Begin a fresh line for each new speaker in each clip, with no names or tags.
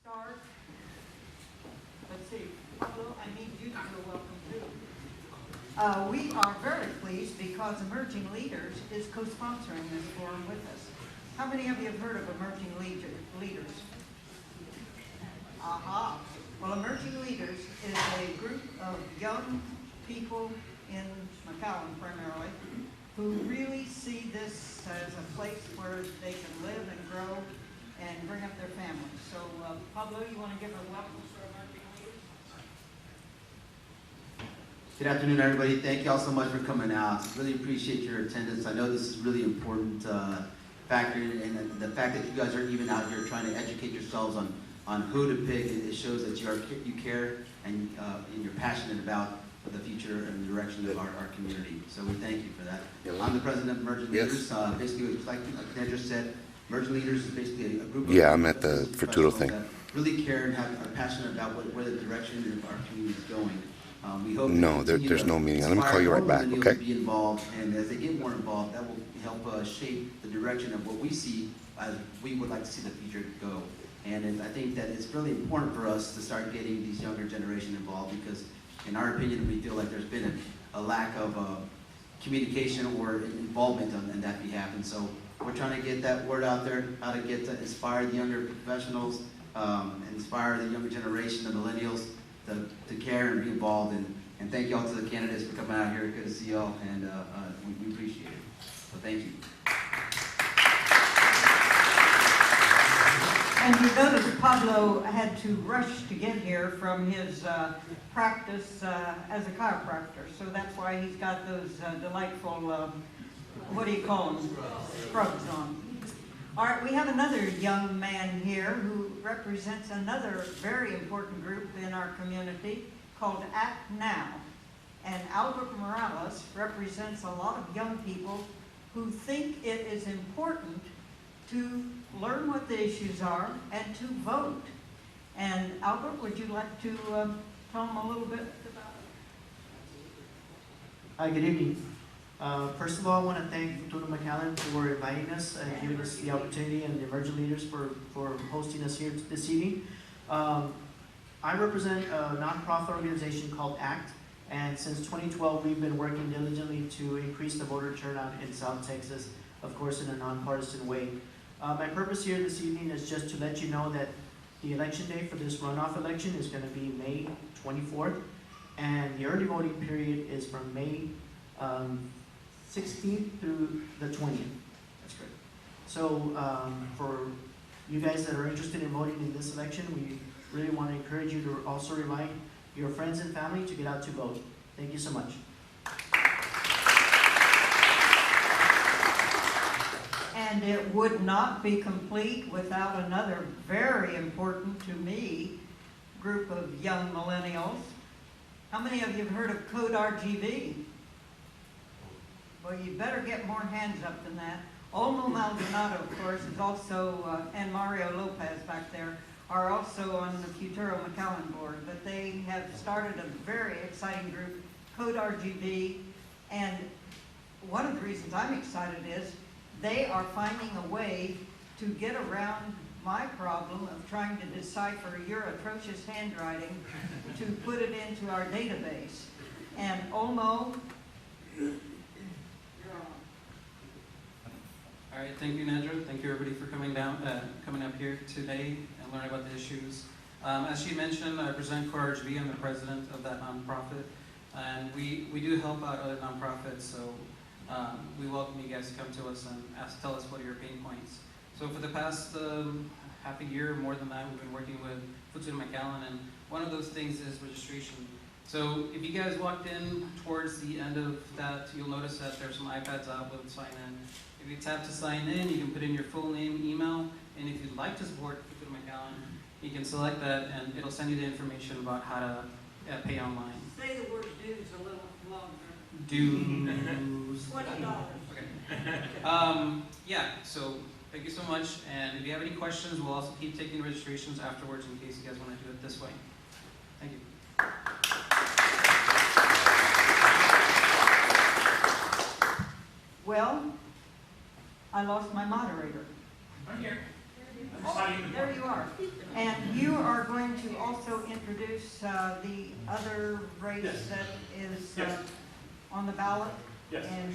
Start. Let's see. Pablo, I need you to feel welcome too. We are very pleased because Emerging Leaders is co-sponsoring this forum with us. How many of you have heard of Emerging Leaders? Aha. Well, Emerging Leaders is a group of young people in McAllen primarily who really see this as a place where they can live and grow and bring up their families. So, Pablo, you want to give a welcome to Emerging Leaders?
Good afternoon, everybody. Thank you all so much for coming out. Really appreciate your attendance. I know this is really important factor, and the fact that you guys are even out here trying to educate yourselves on who to pick, it shows that you care and you're passionate about the future and the direction of our community. So we thank you for that. I'm the president of Emerging Leaders. Basically, like Nedra said, Emerging Leaders is basically a group of
I'm at the Futuro thing.
That really care and are passionate about where the direction of our community is going. We hope
there's no meeting. Let me call you right back, okay?
To be involved, and as they get more involved, that will help shape the direction of what we see as we would like to see the future go. And I think that it's really important for us to start getting these younger generation involved because, in our opinion, we feel like there's been a lack of communication or involvement on that behalf. And so we're trying to get that word out there, how to get to inspire the younger professionals, inspire the younger generation, the millennials, to care and be involved. And thank you all to the candidates for coming out here. Good to see you all, and we appreciate it. So thank you.
And you notice Pablo had to rush to get here from his practice as a chiropractor. So that's why he's got those delightful, what do you call them? Scrubs on. All right, we have another young man here who represents another very important group in our community called Act Now. And Albert Morales represents a lot of young people who think it is important to learn what the issues are and to vote. And Albert, would you like to tell them a little bit about it?
Hi, good evening. First of all, I want to thank Futuro McAllen for inviting us and giving us the opportunity, and the Emerging Leaders for hosting us here this evening. I represent a nonprofit organization called ACT, and since 2012 we've been working diligently to increase the voter turnout in South Texas, of course in a nonpartisan way. My purpose here this evening is just to let you know that the election day for this runoff election is going to be May 24th, and the early voting period is from May 16th through the 20th. That's great. So for you guys that are interested in voting in this election, we really want to encourage you to also remind your friends and family to get out to vote. Thank you so much.
And it would not be complete without another very important to me group of young millennials. How many of you have heard of Code RGB? Well, you better get more hands up than that. Olmo Maldonado, of course, is also, and Mario Lopez back there, are also on the Futuro McAllen board. But they have started a very exciting group, Code RGB. And one of the reasons I'm excited is they are finding a way to get around my problem of trying to decipher your atrocious handwriting to put it into our database. And Olmo,
all right, thank you, Nedra. Thank you, everybody, for coming up here today and learning about the issues. As she mentioned, I represent KURV. I'm the president of that nonprofit, and we do help out other nonprofits. So we welcome you guys to come to us and tell us what are your pain points. So for the past half a year, more than that, we've been working with Futuro McAllen, and one of those things is registration. So if you guys walked in towards the end of that, you'll notice that there's some iPads out with sign in. If you tap to sign in, you can put in your full name, email, and if you'd like to support Futuro McAllen, you can select that, and it'll send you the information about how to pay online.
say the word dues a little longer.
Dues.
$20.
Okay. Yeah, so thank you so much. And if you have any questions, we'll also keep taking registrations afterwards in case you guys want to do it this way. Thank you.
Well, I lost my moderator.
I'm here.
Oh, there you are. And you are going to also introduce the other race
Yes.
that is
Yes.
on the ballot?
Yes.
And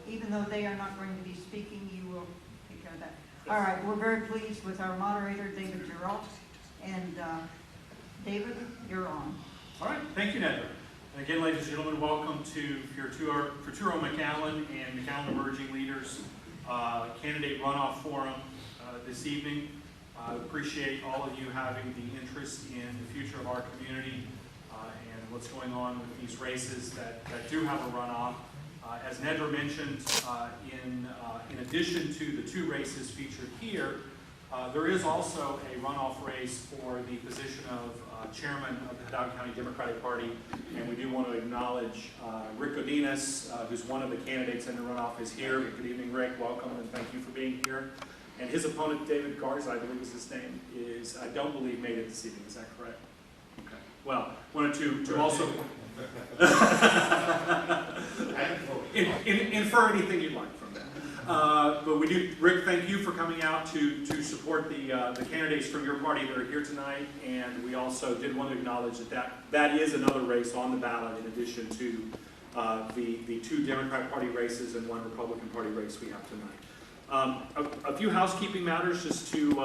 even though they are not going to be speaking, you will take care of that. All right, we're very pleased with our moderator, David Girault. And David, you're on.
All right, thank you, Nedra. And again, ladies and gentlemen, welcome to Futuro McAllen and McAllen Emerging Leaders Candidate Runoff Forum this evening. I appreciate all of you having the interest in the future of our community and what's going on with these races that do have a runoff. As Nedra mentioned, in addition to the two races featured here, there is also a runoff race for the position of chairman of the Hidalgo County Democratic Party, and we do want to acknowledge Rick Godinez, who's one of the candidates in the runoff, is here. Good evening, Rick. Welcome, and thank you for being here. And his opponent, David Garza, I believe is his name, is, I don't believe, made it this evening. Is that correct? Okay. Well, wanted to also infer anything you'd like from that. But we do, Rick, thank you for coming out to support the candidates from your party that are here tonight. And we also did want to acknowledge that is another race on the ballot in addition to the two Democratic Party races and one Republican Party race we have tonight. A few housekeeping matters just to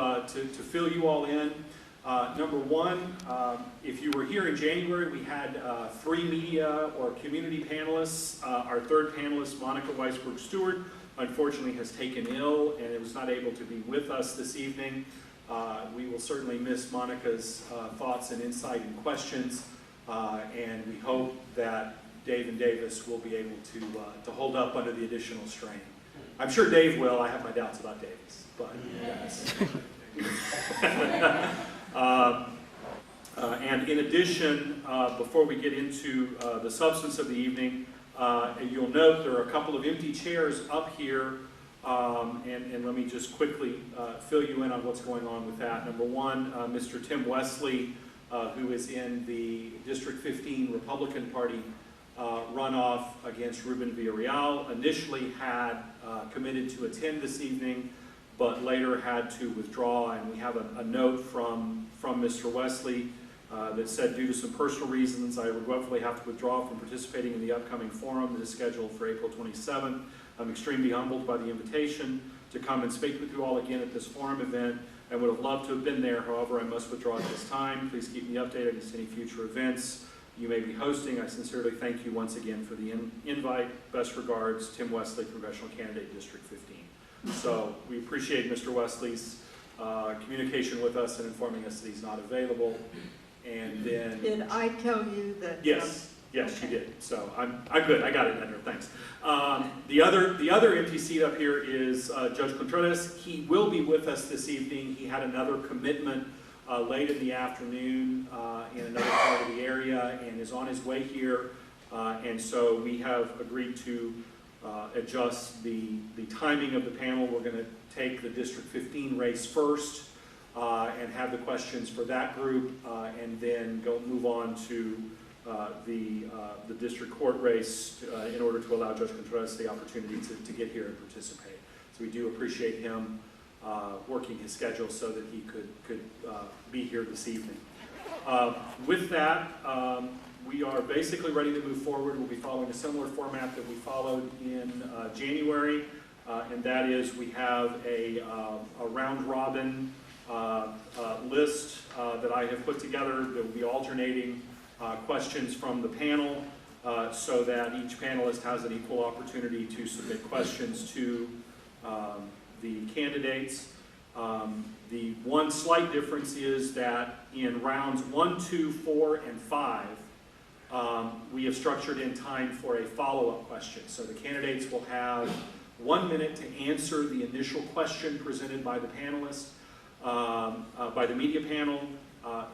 fill you all in. Number one, if you were here in January, we had 3 media or community panelists. Our third panelist, Monica Weisberg-Stewart, unfortunately has taken ill and was not able to be with us this evening. We will certainly miss Monica's thoughts and insight and questions, and we hope that Dave and Davis will be able to hold up under the additional strain. I'm sure Dave will. I have my doubts about Davis, but yes. And in addition, before we get into the substance of the evening, you'll note there are a couple of empty chairs up here, and let me just quickly fill you in on what's going on with that. Number one, Mr. Tim Westley, who is in the District 15 Republican Party runoff against Ruben Villarreal, initially had committed to attend this evening, but later had to withdraw, and we have a note from Mr. Westley that said, due to some personal reasons, I regretfully have to withdraw from participating in the upcoming forum that is scheduled for April 27th. I'm extremely humbled by the invitation to come and speak with you all again at this forum event, and would have loved to have been there. However, I must withdraw at this time. Please keep me updated as to any future events you may be hosting. I sincerely thank you once again for the invite. Best regards, Tim Westley, Congressional Candidate, District 15. So we appreciate Mr. Wesley's communication with us and informing us that he's not available. And then,
Did I tell you that?
yes, you did. So I'm good. I got it, Hendra. Thanks. The other empty seat up here is Judge Contreras. He will be with us this evening. He had another commitment late in the afternoon in another part of the area and is on his way here. And so we have agreed to adjust the timing of the panel. We're going to take the District 15 race first and have the questions for that group, and then move on to the District Court race in order to allow Judge Contreras the opportunity to get here and participate. So we do appreciate him working his schedule so that he could be here this evening. With that, we are basically ready to move forward. We'll be following a similar format that we followed in January, and that is we have a round-robin list that I have put together that will be alternating questions from the panel so that each panelist has an equal opportunity to submit questions to the candidates. The one slight difference is that in rounds 1, 2, 4, and 5, we have structured in time for a follow-up question. So the candidates will have 1 minute to answer the initial question presented by the panelists, by the media panel,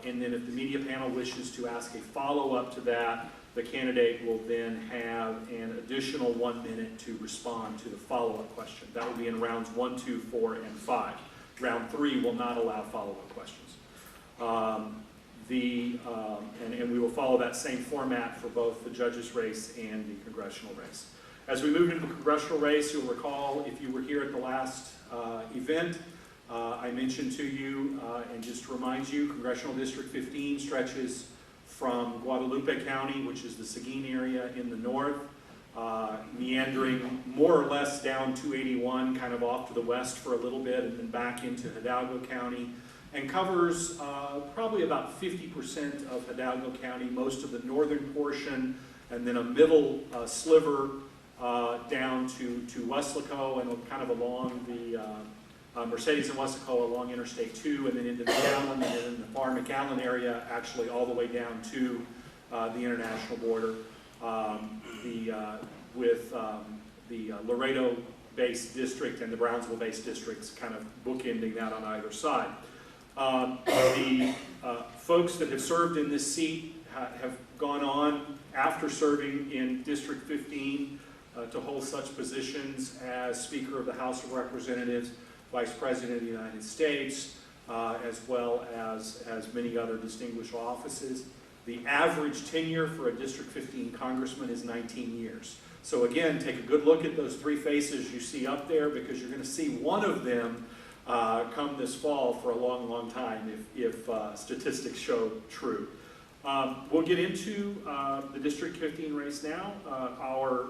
and then if the media panel wishes to ask a follow-up to that, the candidate will then have an additional 1 minute to respond to the follow-up question. That will be in rounds 1, 2, 4, and 5. Round 3 will not allow follow-up questions. And we will follow that same format for both the judges race and the congressional race. As we move into the congressional race, you'll recall, if you were here at the last event, I mentioned to you, and just to remind you, Congressional District 15 stretches from Guadalupe County, which is the Seguin area in the north, meandering more or less down 281, kind of off to the west for a little bit, and then back into Hidalgo County, and covers probably about 50% of Hidalgo County, most of the northern portion, and then a middle sliver down to Westley and kind of along the Mercedes and Westley along Interstate 2, and then into McAllen, and then in the far McAllen area, actually all the way down to the international border, with the Laredo-based district and the Brownsville-based districts kind of bookending that on either side. The folks that have served in this seat have gone on after serving in District 15 to hold such positions as Speaker of the House of Representatives, Vice President of the United States, as well as many other distinguished offices. The average tenure for a District 15 congressman is 19 years. So again, take a good look at those three faces you see up there, because you're going to see one of them come this fall for a long, long time if statistics show true. We'll get into the District 15 race now. Our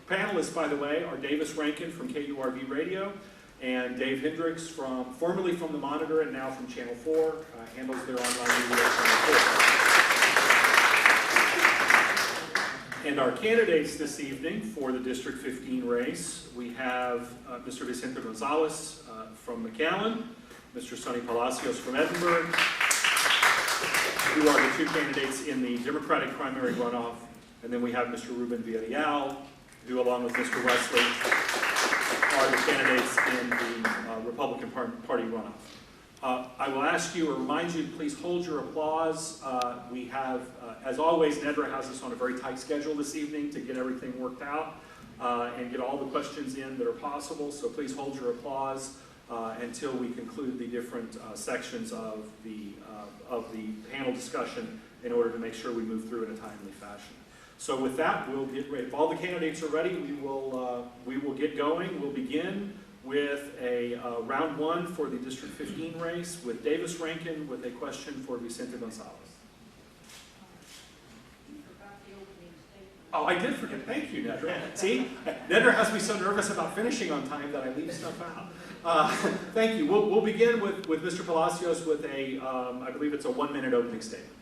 panelists, by the way, are Davis Rankin from KURV Radio, and Dave Hendricks, formerly from the Monitor and now from Channel 4, handles their online media at Channel 4. And our candidates this evening for the District 15 race, we have Mr. Vicente Gonzalez from McAllen, Mr. Sonny Palacios from Edinburgh, who are the two candidates in the Democratic primary runoff, and then we have Mr. Ruben Villarreal, who along with Mr. Westley are the candidates in the Republican Party runoff. I will ask you or remind you, please hold your applause. We have, as always, Nedra has us on a very tight schedule this evening to get everything worked out and get all the questions in that are possible, so please hold your applause until we conclude the different sections of the panel discussion in order to make sure we move through in a timely fashion. So with that, we'll get ready. If all the candidates are ready, we will get going. We'll begin with a round one for the District 15 race with Davis Rankin with a question for Vicente Gonzalez. Oh, I did forget. Thank you, Nedra. See, Nedra has me so nervous about finishing on time that I leave stuff out. Thank you. We'll begin with Mr. Palacios with a, I believe it's a 1-minute opening statement.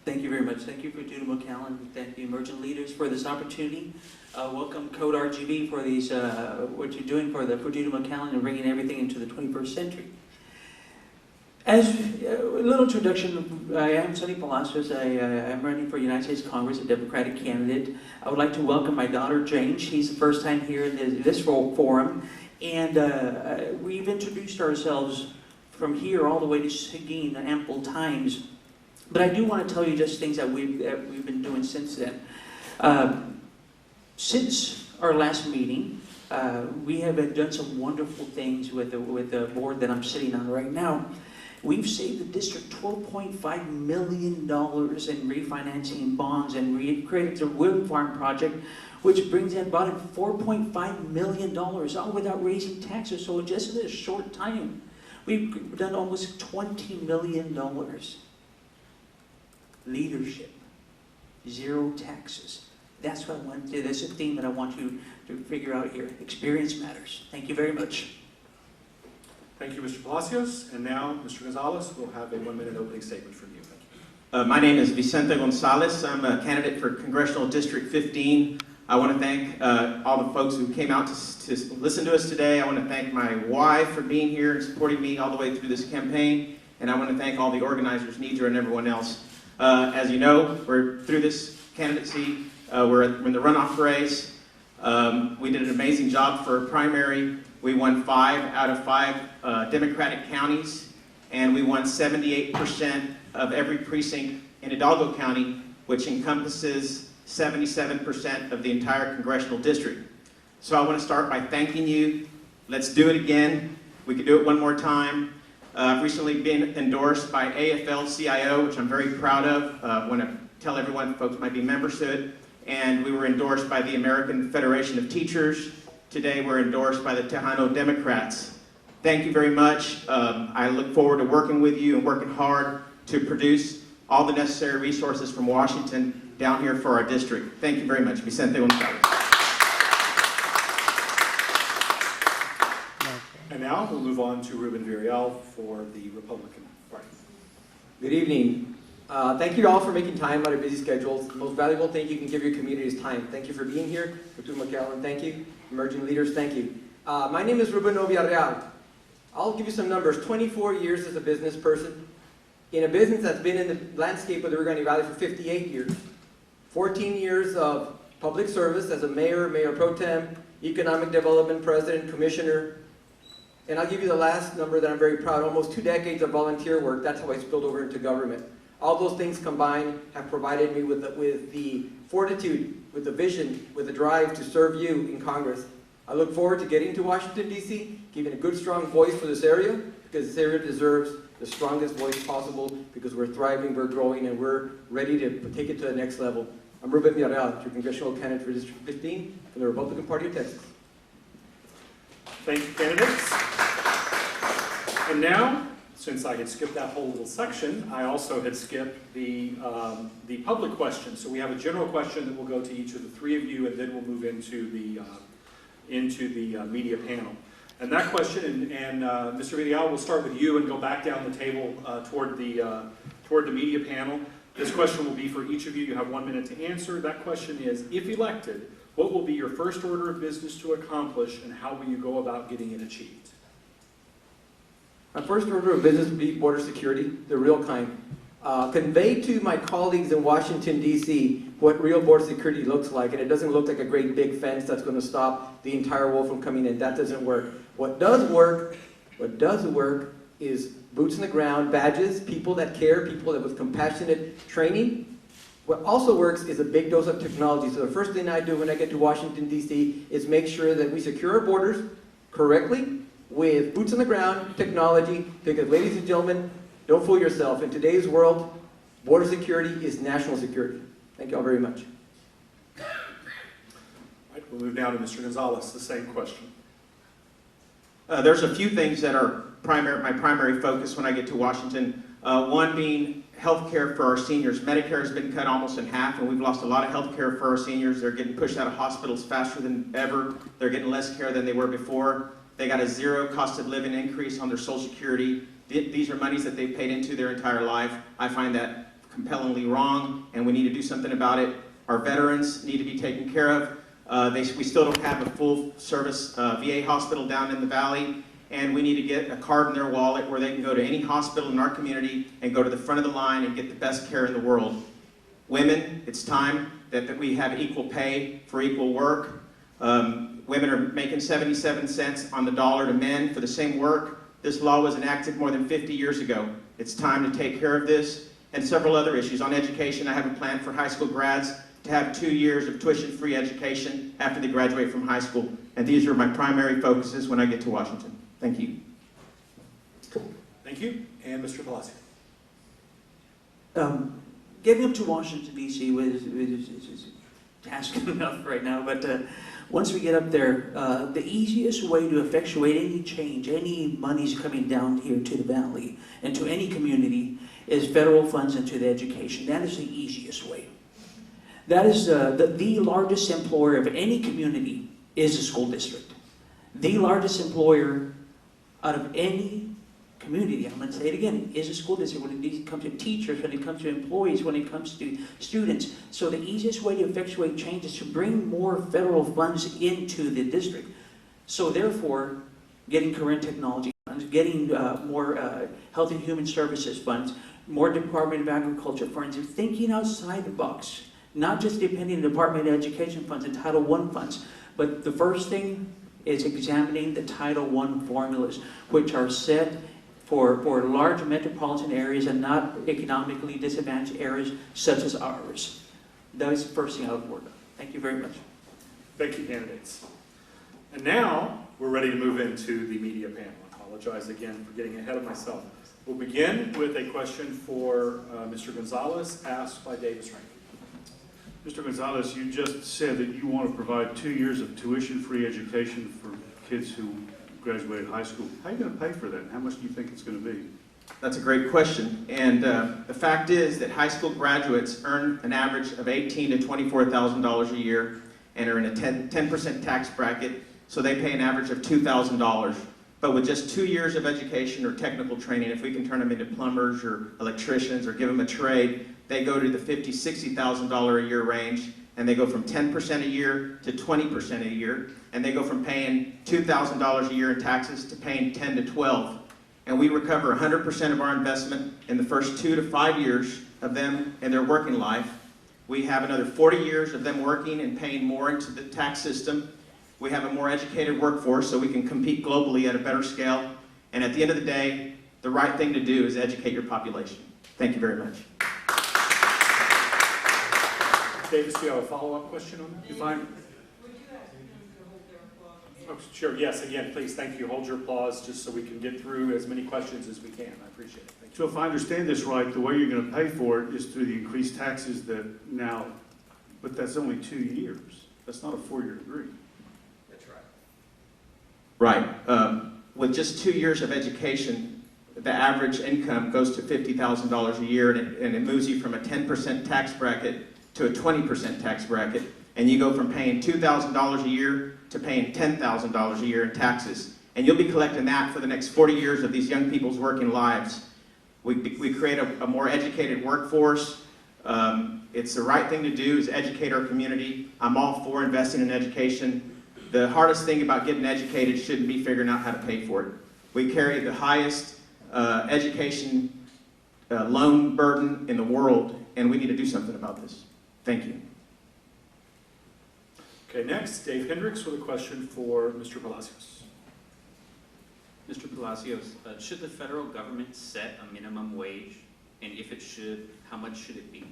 Thank you very much. Thank you, Futuro McAllen. Thank the emergent leaders for this opportunity. Welcome Code RGB for these, what you're doing for the Futuro McAllen and bringing everything into the 21st century. As a little introduction, I am Sonny Palacios. I'm running for United States Congress, a Democratic candidate. I would like to welcome my daughter, Jane. She's the first time here in this forum. And we've introduced ourselves from here all the way to Seguin ample times. But I do want to tell you just things that we've been doing since then. Since our last meeting, we have done some wonderful things with the board that I'm sitting on right now. We've saved the district $12.5 million in refinancing bonds and created the wind farm project, which brings in about $4.5 million, all without raising taxes. So just in a short time, we've done almost $20 million. Leadership, zero taxes. That's what I want to, that's a theme that I want you to figure out here. Experience matters. Thank you very much.
Thank you, Mr. Palacios. And now, Mr. Gonzalez will have a 1-minute opening statement from you.
My name is Vicente Gonzalez. I'm a candidate for Congressional District 15. I want to thank all the folks who came out to listen to us today. I want to thank my wife for being here and supporting me all the way through this campaign. And I want to thank all the organizers, Nidra, and everyone else. As you know, we're through this candidacy. We're in the runoff race. We did an amazing job for a primary. We won 5 out of 5 Democratic counties, and we won 78% of every precinct in Hidalgo County, which encompasses 77% of the entire congressional district. So I want to start by thanking you. Let's do it again. We can do it one more time. I've recently been endorsed by AFL-CIO, which I'm very proud of. I want to tell everyone, folks might be members to it. And we were endorsed by the American Federation of Teachers. Today we're endorsed by the Tejano Democrats. Thank you very much. I look forward to working with you and working hard to produce all the necessary resources from Washington down here for our district. Thank you very much. Vicente Gonzalez.
And now we'll move on to Ruben Villarreal for the Republican Party.
Good evening. Thank you all for making time out of busy schedules. The most valuable thing you can give your community is time. Thank you for being here. Futuro McAllen, thank you. Emerging leaders, thank you. My name is Ruben O. Villarreal. I'll give you some numbers. 24 years as a business person in a business that's been in the landscape of the Rio Grande Valley for 58 years. 14 years of public service as a mayor, mayor pro tem, economic development president, commissioner. And I'll give you the last number that I'm very proud, almost 2 decades of volunteer work. That's how I spilled over into government. All those things combined have provided me with the fortitude, with the vision, with the drive to serve you in Congress. I look forward to getting to Washington, D.C., giving a good, strong voice for this area, because this area deserves the strongest voice possible, because we're thriving, we're growing, and we're ready to take it to the next level. I'm Ruben Villarreal, your congressional candidate for District 15 from the Republican Party of Texas.
Thank you, candidates. And now, since I had skipped that whole little section, I also had skipped the public question. So we have a general question that will go to each of the 3 of you, and then we'll move into the media panel. And that question, and Mr. Villarreal, we'll start with you and go back down the table toward the media panel. This question will be for each of you. You have 1 minute to answer. That question is, if elected, what will be your first order of business to accomplish, and how will you go about getting it achieved?
My first order of business would be border security, the real kind. Convey to my colleagues in Washington, D.C. what real border security looks like, and it doesn't look like a great big fence that's going to stop the entire world from coming in. That doesn't work. What does work is boots on the ground, badges, people that care, people that with compassionate training. What also works is a big dose of technology. So the first thing I do when I get to Washington, D.C. is make sure that we secure our borders correctly with boots on the ground, technology, because ladies and gentlemen, don't fool yourself. In today's world, border security is national security. Thank you all very much.
All right, we'll move now to Mr. Gonzalez, the same question.
There's a few things that are my primary focus when I get to Washington. One being health care for our seniors. Medicare has been cut almost in half, and we've lost a lot of health care for our seniors. They're getting pushed out of hospitals faster than ever. They're getting less care than they were before. They got a 0 cost of living increase on their Social Security. These are monies that they've paid into their entire life. I find that compellingly wrong, and we need to do something about it. Our veterans need to be taken care of. We still don't have a full-service VA hospital down in the valley, and we need to get a card in their wallet where they can go to any hospital in our community and go to the front of the line and get the best care in the world. Women, it's time that we have equal pay for equal work. Women are making 77 cents on the dollar to men for the same work. This law was enacted more than 50 years ago. It's time to take care of this, and several other issues. On education, I have a plan for high school grads to have 2 years of tuition-free education after they graduate from high school. And these are my primary focuses when I get to Washington. Thank you.
Thank you. And Mr. Palacios.
Getting up to Washington, D.C. is task enough right now, but once we get up there, the easiest way to effectuate any change, any monies coming down here to the valley and to any community is federal funds into the education. That is the easiest way. That is the largest employer of any community is a school district. The largest employer out of any community, I'm going to say it again, is a school district when it comes to teachers, when it comes to employees, when it comes to students. So the easiest way to effectuate change is to bring more federal funds into the district. So therefore, getting current technology funds, getting more health and human services funds, more Department of Agriculture funds, and thinking outside the box, not just depending on the Department of Education funds and Title I funds, but the first thing is examining the Title I formulas, which are set for large metropolitan areas and not economically disadvantaged areas such as ours. That is the first thing I would work on. Thank you very much.
Thank you, candidates. And now we're ready to move into the media panel. I apologize again for getting ahead of myself. We'll begin with a question for Mr. Gonzalez, asked by Davis Rankin.
Mr. Gonzalez, you just said that you want to provide 2 years of tuition-free education for kids who graduated high school. How are you going to pay for that? How much do you think it's going to be?
That's a great question. And the fact is that high school graduates earn an average of $18,000 to $24,000 a year and are in a 10% tax bracket, so they pay an average of $2,000. But with just 2 years of education or technical training, if we can turn them into plumbers or electricians or give them a trade, they go to the $50,000, $60,000 a year range, and they go from 10% a year to 20% a year, and they go from paying $2,000 a year in taxes to paying 10 to 12. And we recover 100% of our investment in the first 2 to 5 years of them in their working life. We have another 40 years of them working and paying more into the tax system. We have a more educated workforce so we can compete globally at a better scale. And at the end of the day, the right thing to do is educate your population. Thank you very much.
Davis, do you have a follow-up question on that? Oh, sure, yes, again, please, thank you. Hold your applause just so we can get through as many questions as we can. I appreciate it. Thank you.
So if I understand this right, the way you're going to pay for it is through the increased taxes that now, but that's only 2 years. That's not a 4-year degree.
That's right.
Right. With just 2 years of education, the average income goes to $50,000 a year, and it moves you from a 10% tax bracket to a 20% tax bracket, and you go from paying $2,000 a year to paying $10,000 a year in taxes. And you'll be collecting that for the next 40 years of these young people's working lives. We create a more educated workforce. It's the right thing to do is educate our community. I'm all for investing in education. The hardest thing about getting educated shouldn't be figuring out how to pay for it. We carry the highest education loan burden in the world, and we need to do something about this. Thank you.
Okay, next, Dave Hendricks with a question for Mr. Palacios.
Mr. Palacios, should the federal government set a minimum wage? And if it should, how much should it be?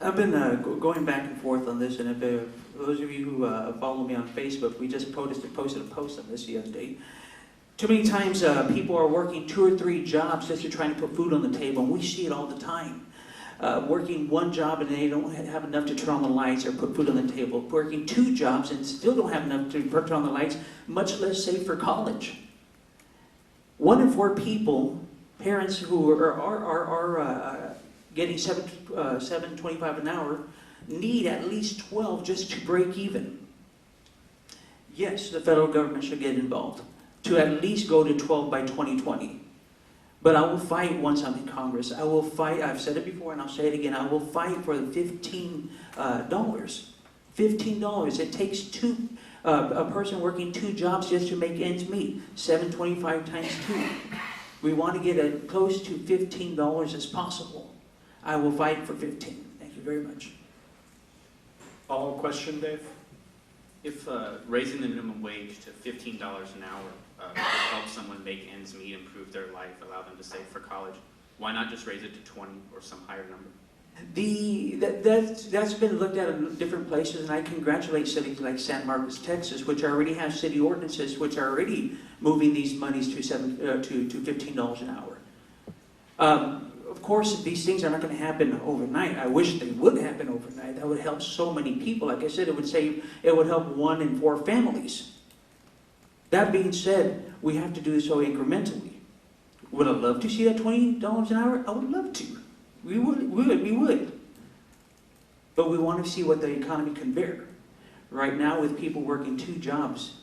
I've been going back and forth on this, and if for those of you who follow me on Facebook, we just posted a post on this the other day. Too many times people are working 2 or 3 jobs just to try to put food on the table, and we see it all the time. Working 1 job and they don't have enough to turn on the lights or put food on the table. Working 2 jobs and still don't have enough to turn on the lights, much less save for college. 1 in 4 people, parents who are getting $7.25 an hour, need at least 12 just to break even. Yes, the federal government should get involved to at least go to 12 by 2020. But I will fight once I'm in Congress. I will fight, I've said it before and I'll say it again, I will fight for the $15. $15. It takes a person working 2 jobs just to make ends meet. $7.25 times 2. We want to get as close to $15 as possible. I will fight for 15. Thank you very much.
Follow-up question, Dave?
If raising the minimum wage to $15 an hour would help someone make ends meet, improve their life, allow them to save for college, why not just raise it to 20 or some higher number?
That's been looked at in different places, and I congratulate cities like San Marcos, Texas, which already have city ordinances which are already moving these monies to $15 an hour. Of course, these things are not going to happen overnight. I wish they would happen overnight. That would help so many people. Like I said, it would help 1 in 4 families. That being said, we have to do this so incrementally. Would I love to see that $20 an hour? I would love to. We would. But we want to see what the economy can bear. Right now, with people working 2 jobs,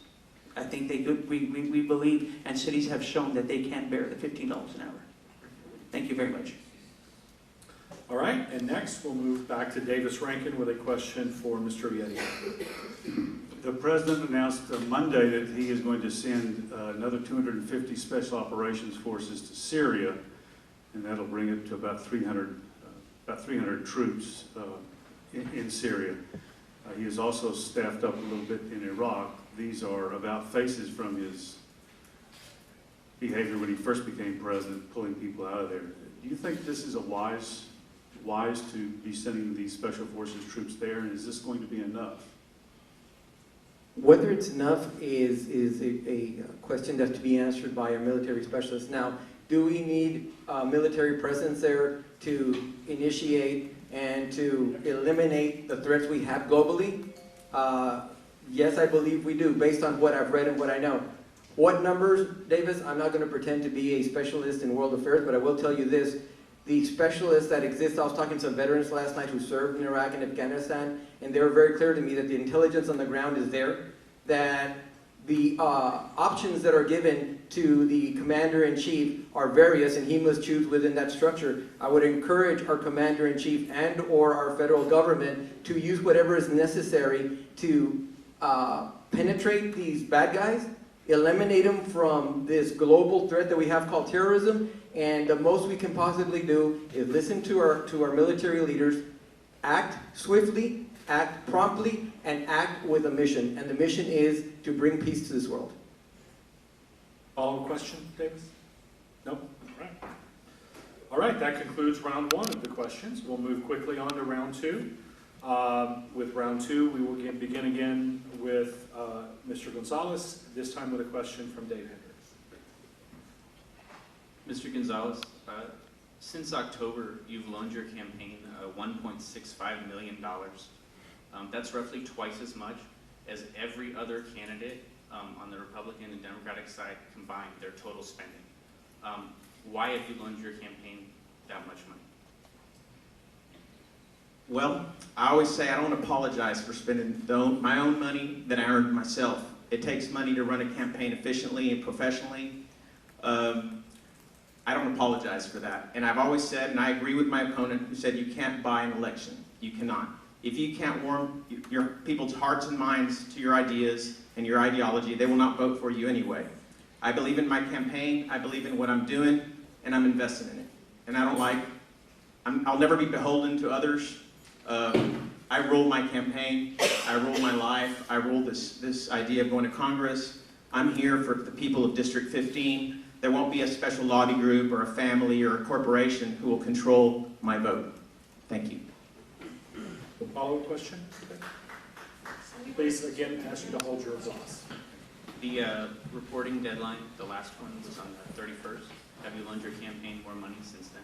I think we believe, and cities have shown that they can bear the $15 an hour. Thank you very much.
All right, and next we'll move back to Davis Rankin with a question for Mr. Vietti.
The president announced Monday that he is going to send another 250 special operations forces to Syria, and that'll bring it to about 300 troops in Syria. He has also staffed up a little bit in Iraq. These are about faces from his behavior when he first became president, pulling people out of there. Do you think this is a wise to be sending these special forces troops there, and is this going to be enough?
Whether it's enough is a question that's to be answered by our military specialists. Now, do we need a military presence there to initiate and to eliminate the threats we have globally? Yes, I believe we do, based on what I've read and what I know. What numbers, Davis? I'm not going to pretend to be a specialist in world affairs, but I will tell you this. The specialists that exist, I was talking to some veterans last night who served in Iraq and Afghanistan, and they were very clear to me that the intelligence on the ground is there, that the options that are given to the commander-in-chief are various, and he must choose within that structure. I would encourage our commander-in-chief and or our federal government to use whatever is necessary to penetrate these bad guys, eliminate them from this global threat that we have called terrorism, and the most we can possibly do is listen to our military leaders, act swiftly, act promptly, and act with a mission. And the mission is to bring peace to this world.
Follow-up question, Davis? Nope? All right. All right, that concludes round one of the questions. We'll move quickly on to round two. With round two, we will begin again with Mr. Gonzalez, this time with a question from Dave Hendricks.
Mr. Gonzalez, since October, you've loaned your campaign $1.65 million. That's roughly twice as much as every other candidate on the Republican and Democratic side combined, their total spending. Why have you loaned your campaign that much money?
Well, I always say I don't apologize for spending my own money that I earned myself. It takes money to run a campaign efficiently and professionally. I don't apologize for that. And I've always said, and I agree with my opponent who said you can't buy an election. You cannot. If you can't warm your people's hearts and minds to your ideas and your ideology, they will not vote for you anyway. I believe in my campaign, I believe in what I'm doing, and I'm invested in it. And I'll never be beholden to others. I rule my campaign, I rule my life, I rule this idea of going to Congress. I'm here for the people of District 15. There won't be a special lobby group or a family or a corporation who will control my vote. Thank you.
Follow-up question? Please, again, ask you to hold your applause.
The reporting deadline, the last one was on the 31st. Have you loaned your campaign more money since then?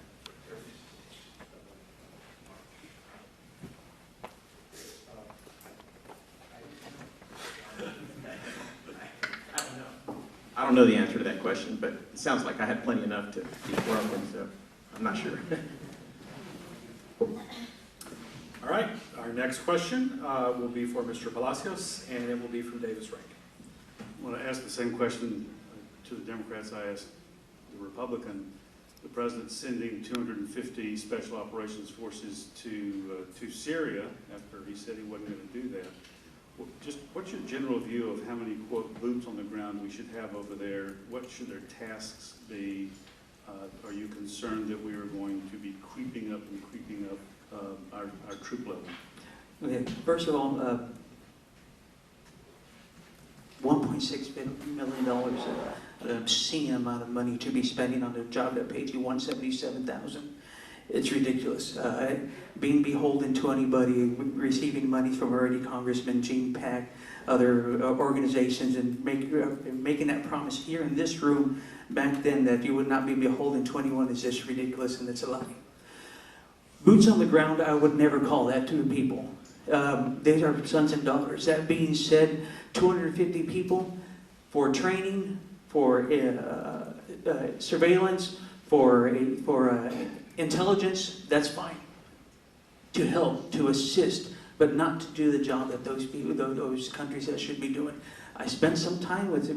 I don't know the answer to that question, but it sounds like I had plenty enough to keep working, so I'm not sure.
All right, our next question will be for Mr. Palacios, and it will be from Davis Rankin.
I want to ask the same question to the Democrats I asked the Republican. The president's sending 250 special operations forces to Syria after he said he wasn't going to do that. Just what's your general view of how many, quote, boots on the ground we should have over there? What should their tasks be? Are you concerned that we are going to be creeping up our troop level?
Okay, first of all, $1.6 million, an obscene amount of money to be spending on a job that pays you $177,000. It's ridiculous. Being beholden to anybody, receiving money from already Congressman Gene Pack, other organizations, and making that promise here in this room back then that you would not be beholden to anyone is just ridiculous, and it's a lie. Boots on the ground, I would never call that to the people. These are sons and daughters. That being said, 250 people for training, for surveillance, for intelligence, that's fine. To help, to assist, but not to do the job that those people, those countries that should be doing. I spent some time with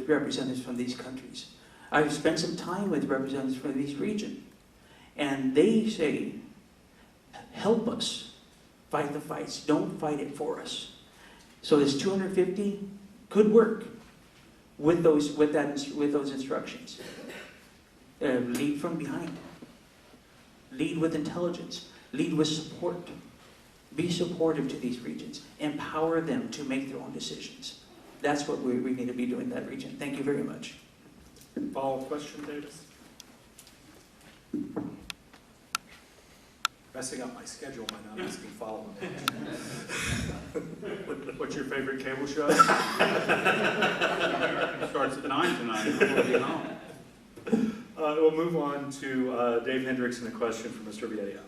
representatives from these countries. I've spent some time with representatives from these regions. And they say, help us fight the fights. Don't fight it for us. So this 250 could work with those instructions. Lead from behind. Lead with intelligence. Lead with support. Be supportive to these regions. Empower them to make their own decisions. That's what we need to be doing in that region. Thank you very much.
Follow-up question, Davis? Messing up my schedule by not asking follow-up.
What's your favorite cable show? Starts at 9 tonight. I'm going to be home.
We'll move on to Dave Hendricks and a question from Mr. Villarreal.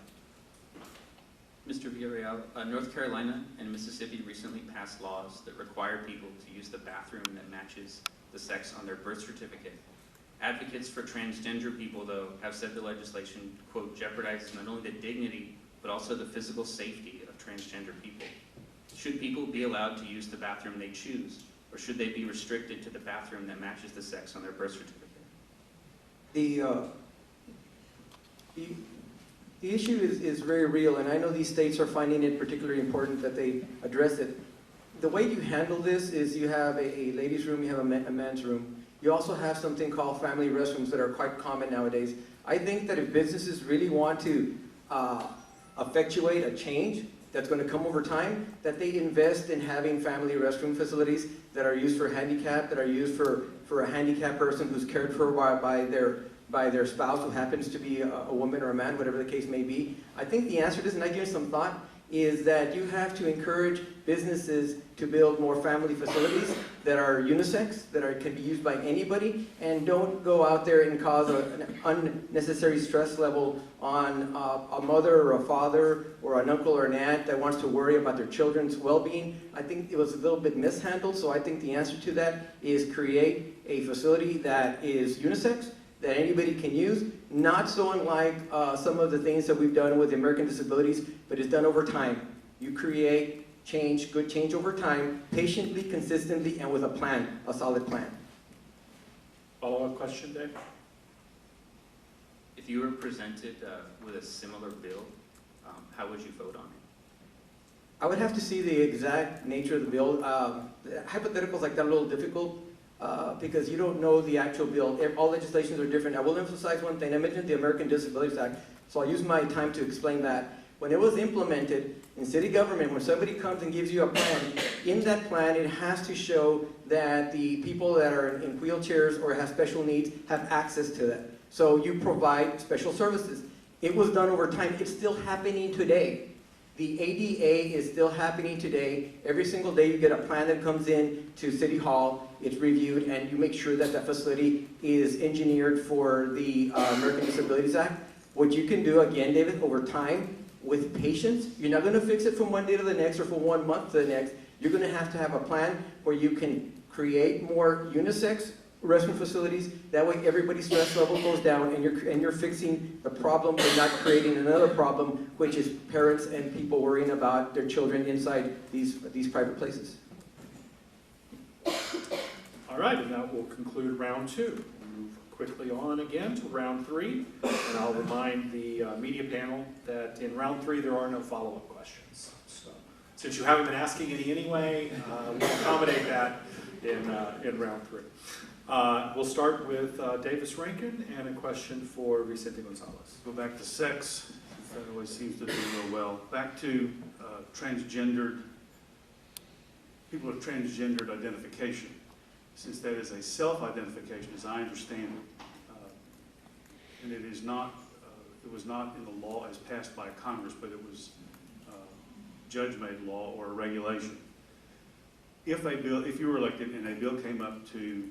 Mr. Villarreal, North Carolina and Mississippi recently passed laws that require people to use the bathroom that matches the sex on their birth certificate. Advocates for transgender people, though, have said the legislation, quote, jeopardizes not only the dignity, but also the physical safety of transgender people. Should people be allowed to use the bathroom they choose, or should they be restricted to the bathroom that matches the sex on their birth certificate?
The issue is very real, and I know these states are finding it particularly important that they address it. The way you handle this is you have a ladies' room, you have a men's room. You also have something called family restrooms that are quite common nowadays. I think that if businesses really want to effectuate a change that's going to come over time, that they invest in having family restroom facilities that are used for handicap, that are used for a handicapped person who's cared for by their spouse who happens to be a woman or a man, whatever the case may be. I think the answer to this, and I give you some thought, is that you have to encourage businesses to build more family facilities that are unisex, that can be used by anybody, and don't go out there and cause an unnecessary stress level on a mother or a father or an uncle or an aunt that wants to worry about their children's well-being. I think it was a little bit mishandled, so I think the answer to that is create a facility that is unisex, that anybody can use, not so unlike some of the things that we've done with American Disabilities, but it's done over time. You create change, good change over time, patiently, consistently, and with a plan, a solid plan.
Follow-up question, Dave?
If you were presented with a similar bill, how would you vote on it?
I would have to see the exact nature of the bill. Hypotheticals like that are a little difficult. Because you don't know the actual bill. All legislations are different. I will emphasize one thing. I mentioned the American Disabilities Act, so I'll use my time to explain that. When it was implemented in city government, when somebody comes and gives you a plan, in that plan it has to show that the people that are in wheelchairs or have special needs have access to that. So you provide special services. It was done over time. It's still happening today. The ADA is still happening today. Every single day you get a plan that comes in to City Hall, it's reviewed, and you make sure that that facility is engineered for the American Disabilities Act. What you can do, again, David, over time, with patience, you're not gonna fix it from one day to the next or from 1 month to the next. You're gonna have a plan where you can create more unisex restroom facilities. That way everybody's stress level goes down, and you're fixing the problem and not creating another problem, which is parents and people worrying about their children inside these private places.
All right, and that will conclude round 2. We'll move quickly on again to round 3, and I'll remind the media panel that in round 3 there are no follow-up questions. So, since you haven't been asking any anyway, we'll accommodate that in round 3. We'll start with Davis Rankin and a question for Vicente Gonzalez.
Go back to sex. That always seems to do real well. Back to transgendered, people with transgendered identification. Since that is a self-identification, as I understand it, and it was not in the law as passed by Congress, but it was judge-made law or a regulation. If you were elected and a bill came up to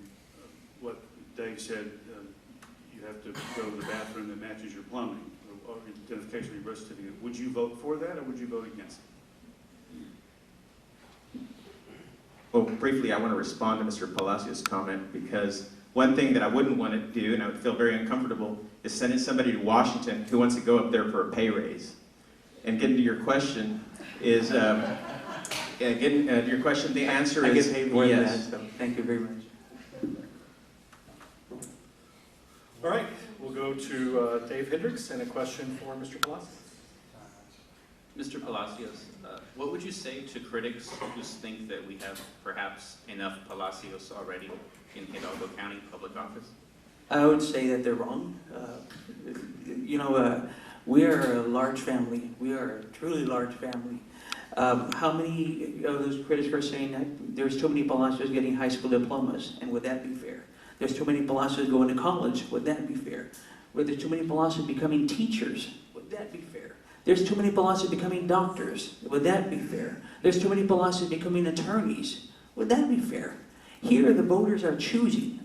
what Dave said, you have to go to the bathroom that matches your plumbing or identification of your birth certificate, would you vote for that or would you vote against it?
Well, briefly, I want to respond to Mr. Palacios' comment, because one thing that I wouldn't want to do, and I would feel very uncomfortable, is sending somebody to Washington who wants to go up there for a pay raise. And getting to your question is, getting to your question, the answer
I
is
get paid more than
yes.
that, so thank you very much.
All right, we'll go to Dave Hendricks and a question for Mr. Palacios.
Mr. Palacios, what would you say to critics who think that we have perhaps enough Palacios already in Hidalgo County public office?
I would say that they're wrong. We are a large family. We are a truly large family. How many of those critics are saying that there's too many Palacios getting high school diplomas, and would that be fair? There's too many Palacios going to college, would that be fair? Would there too many Palacios becoming teachers, would that be fair? There's too many Palacios becoming doctors, would that be fair? There's too many Palacios becoming attorneys, would that be fair? Here the voters are choosing.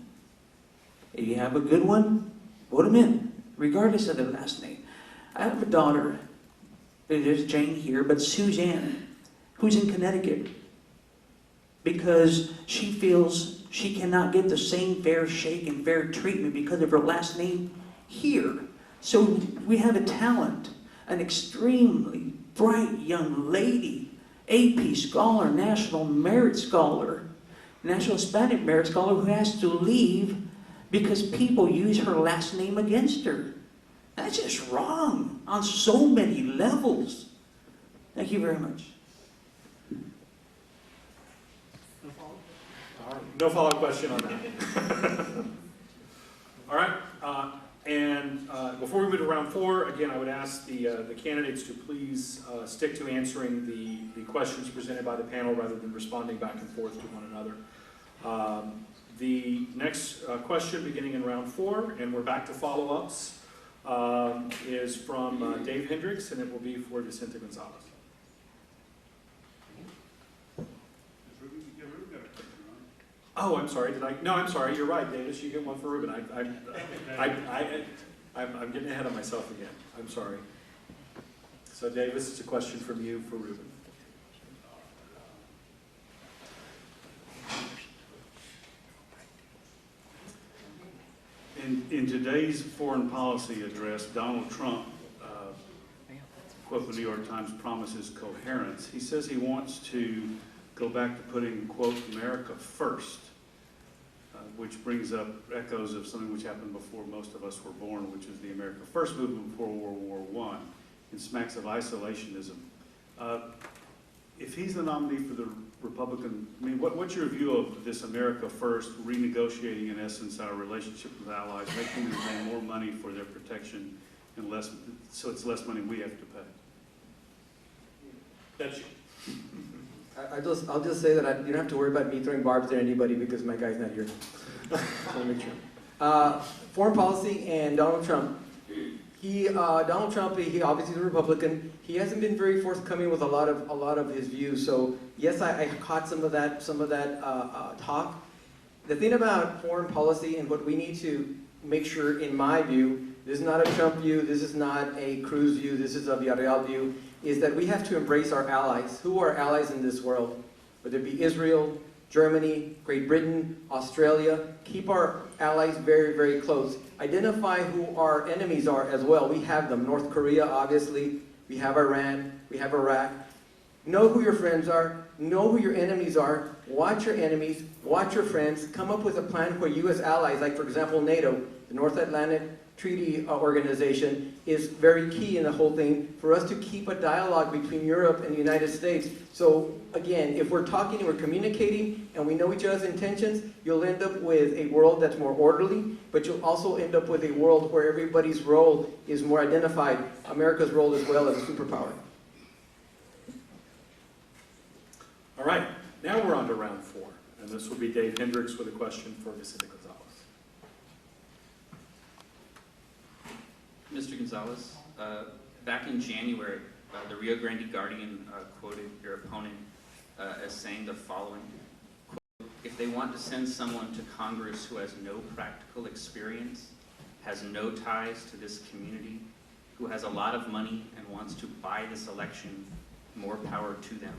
If you have a good one, vote them in, regardless of their last name. I have a daughter there's Jane here, but Suzanne, who's in Connecticut, because she feels she cannot get the same fair shake and fair treatment because of her last name here. So we have a talent, an extremely bright young lady, AP scholar, National Merit Scholar, National Hispanic Merit Scholar, who has to leave because people use her last name against her. That's just wrong on so many levels. Thank you very much.
No follow-up question on that. All right, and before we move to round 4, again, I would ask the candidates to please stick to answering the questions presented by the panel rather than responding back and forth to one another. The next question, beginning in round 4, and we're back to follow-ups, is from Dave Hendricks, and it will be for Vicente Gonzalez. Oh, I'm sorry. No, I'm sorry. You're right, Davis. You get one for Ruben. I'm getting ahead of myself again. I'm sorry. So, Davis, it's a question from you for Ruben.
In today's foreign policy address, Donald Trump, quote the New York Times, promises coherence. He says he wants to go back to putting, quote, America first, which brings up echoes of something which happened before most of us were born, which is the America First movement before World War I, and smacks of isolationism. If he's the nominee for the Republican, I mean, what's your view of this America First, renegotiating in essence our relationship with allies, making them pay more money for their protection and less, so it's less money we have to pay?
That's you.
I'll just say that you don't have to worry about me throwing barbs at anybody because my guy's not here. So make sure. Foreign policy and Donald Trump. Donald Trump, he obviously is a Republican. He hasn't been very forthcoming with a lot of his views. So yes, I caught some of that talk. The thing about foreign policy and what we need to make sure, in my view, this is not a Trump view, this is not a Cruz view, this is a Villarreal view, is that we have to embrace our allies. Who are allies in this world? Whether it be Israel, Germany, Great Britain, Australia. Keep our allies very, very close. Identify who our enemies are as well. We have them. North Korea, obviously. We have Iran. We have Iraq. Know who your friends are. Know who your enemies are. Watch your enemies. Watch your friends. Come up with a plan where you as allies, like for example NATO, the North Atlantic Treaty Organization, is very key in the whole thing for us to keep a dialogue between Europe and the United States. So again, if we're talking and we're communicating and we know each other's intentions, you'll end up with a world that's more orderly, but you'll also end up with a world where everybody's role is more identified, America's role as well as a superpower.
All right, now we're on to round 4, and this will be Dave Hendricks with a question for Vicente Gonzalez.
Mr. Gonzalez, back in January, the Rio Grande Guardian quoted your opponent as saying the following, quote, "If they want to send someone to Congress who has no practical experience, has no ties to this community, who has a lot of money and wants to buy this election, more power to them."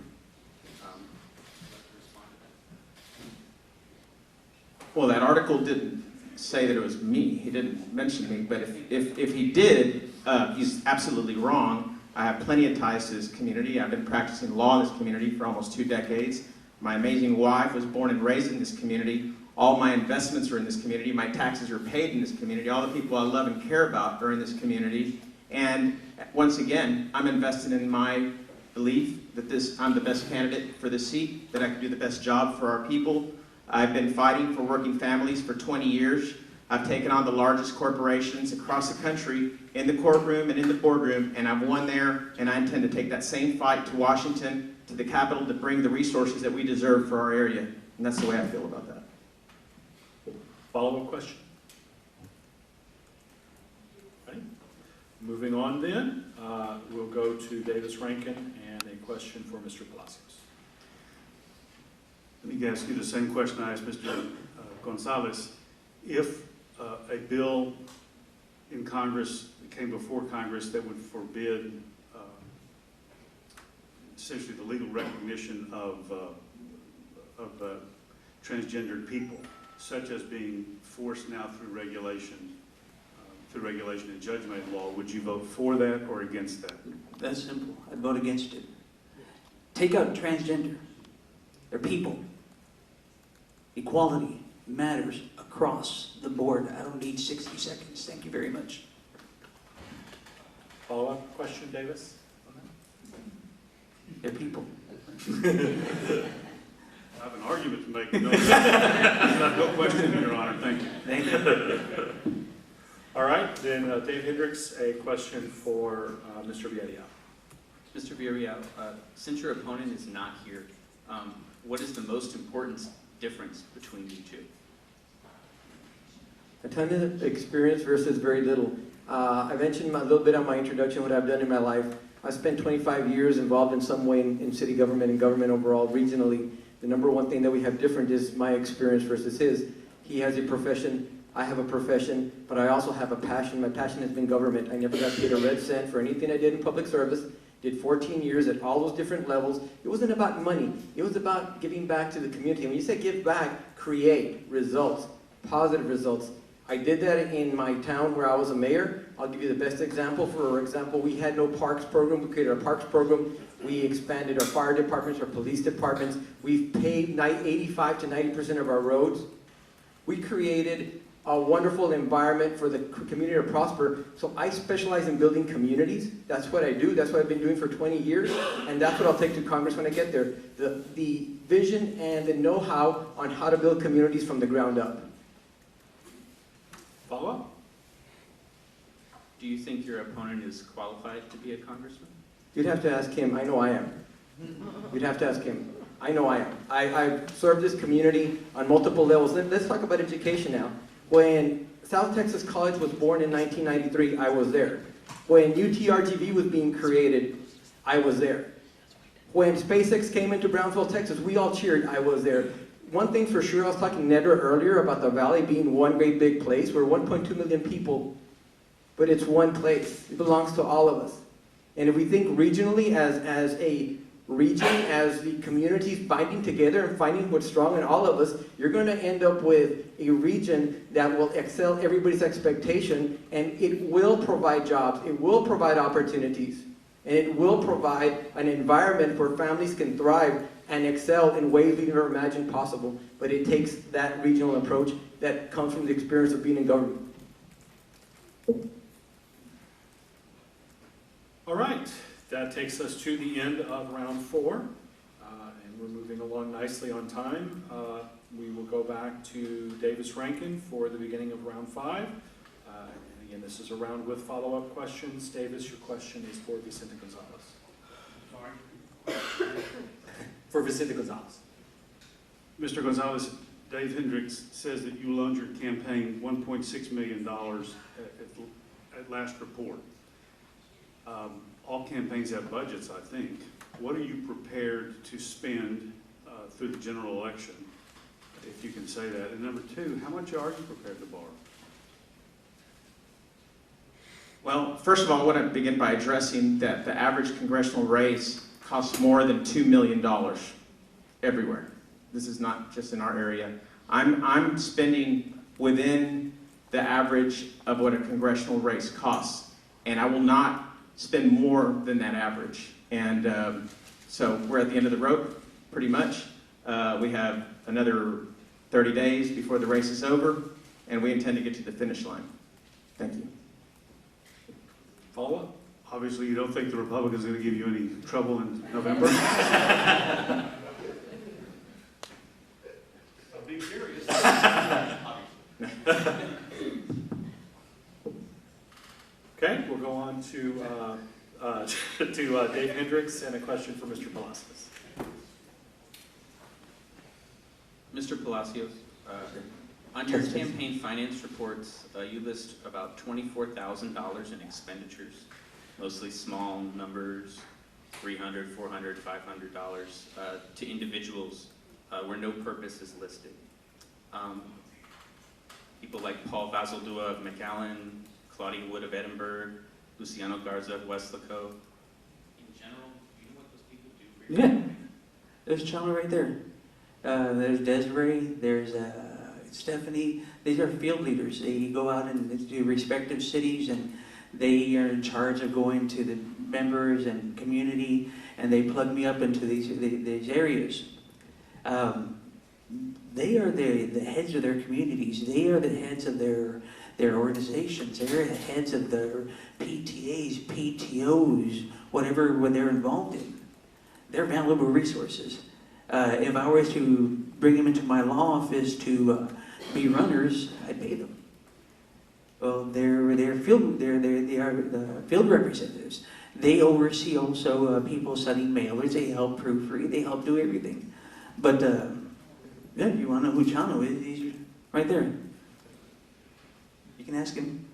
Well, that article didn't say that it was me. He didn't mention me, but if he did, he's absolutely wrong. I have plenty of ties to this community. I've been practicing law in this community for almost 2 decades. My amazing wife was born and raised in this community. All my investments are in this community. My taxes are paid in this community. All the people I love and care about are in this community. And once again, I'm invested in my belief that I'm the best candidate for this seat, that I can do the best job for our people. I've been fighting for working families for 20 years. I've taken on the largest corporations across the country in the courtroom and in the boardroom, and I've won there, and I intend to take that same fight to Washington, to the Capitol, to bring the resources that we deserve for our area. And that's the way I feel about that.
Follow-up question? Okay. Moving on then, we'll go to Davis Rankin and a question for Mr. Palacios.
Let me ask you the same question I asked Mr. Gonzalez. If a bill in Congress came before Congress that would forbid essentially the legal recognition of transgendered people, such as being forced now through regulation and judge-made law. Would you vote for that or against that?
That's simple. I'd vote against it. Take out transgender. They're people. Equality matters across the board. I don't need 60 seconds. Thank you very much.
Follow-up question, Davis?
They're people.
I have an argument to make. No, no question, Your Honor. Thank you.
Thank you.
All right, then Dave Hendricks, a question for Mr. Villarreal.
Mr. Villarreal, since your opponent is not here, what is the most important difference between you two?
A ton of experience versus very little. I mentioned a little bit on my introduction what I've done in my life. I spent 25 years involved in some way in city government and government overall, regionally. The number one thing that we have different is my experience versus his. He has a profession, I have a profession, but I also have a passion. My passion has been government. I never got paid a red cent for anything I did in public service. Did 14 years at all those different levels. It wasn't about money. It was about giving back to the community. When you say give back, create results, positive results. I did that in my town where I was a mayor. I'll give you the best example. For example, we had no parks program. We created a parks program. We expanded our fire departments, our police departments. We've paved 85 to 90% of our roads. We created a wonderful environment for the community to prosper. So I specialize in building communities. That's what I do. That's what I've been doing for 20 years. And that's what I'll take to Congress when I get there. The vision and the know-how on how to build communities from the ground up.
Follow-up?
Do you think your opponent is qualified to be a congressman?
You'd have to ask him. I know I am. You'd have to ask him. I know I am. I've served this community on multiple levels. Let's talk about education now. When South Texas College was born in 1993, I was there. When UTRGV was being created, I was there. When SpaceX came into Brownsville, Texas, we all cheered. I was there. One thing for sure, I was talking to Nedra earlier about the valley being one great big place. We're 1.2 million people, but it's one place. It belongs to all of us. And if we think regionally as a region, as the communities binding together and finding what's strong in all of us, you're going to end up with a region that will excel everybody's expectation, and it will provide jobs, it will provide opportunities, and it will provide an environment where families can thrive and excel in ways we never imagined possible. But it takes that regional approach that comes from the experience of being in government.
All right, that takes us to the end of round 4, and we're moving along nicely on time. We will go back to Davis Rankin for the beginning of round 5. And again, this is a round with follow-up questions. Davis, your question is for Vicente Gonzalez.
Sorry? For Vicente Gonzalez.
Mr. Gonzalez, Dave Hendricks says that you loaned your campaign $1.6 million at last report. All campaigns have budgets, I think. What are you prepared to spend through the general election, if you can say that? And number 2, how much are you prepared to borrow?
Well, first of all, I want to begin by addressing that the average congressional race costs more than $2 million everywhere. This is not just in our area. I'm spending within the average of what a congressional race costs, and I will not spend more than that average. And so we're at the end of the rope, pretty much. We have another 30 days before the race is over, and we intend to get to the finish line. Thank you.
Follow-up?
Obviously, you don't think the Republicans are going to give you any trouble in November?
I'm being serious. Okay, we'll go on to Dave Hendricks and a question for Mr. Palacios.
Mr. Palacios, on your campaign finance reports, you list about $24,000 in expenditures, mostly small numbers, $300, $400, $500 to individuals where no purpose is listed. People like Paul Vasildua of McAllen, Claudia Wood of Edinburgh, Luciano Garza of Westley. In general, do you know what those people do for
Yeah, there's Chandler right there. There's Desiree, there's Stephanie. These are field leaders. They go out and do respective cities, and they are in charge of going to the members and community, and they plug me up into these areas. They are the heads of their communities. They are the heads of their organizations. They're the heads of their PTAs, PTOs, whatever they're involved in. They're valuable resources. If I were to bring them into my law office to be runners, I'd pay them. Well, they are the field representatives. They oversee also people sending mailers. They help proofread. They help do everything. But yeah, if you want to know who Chano is, he's right there. You can ask him.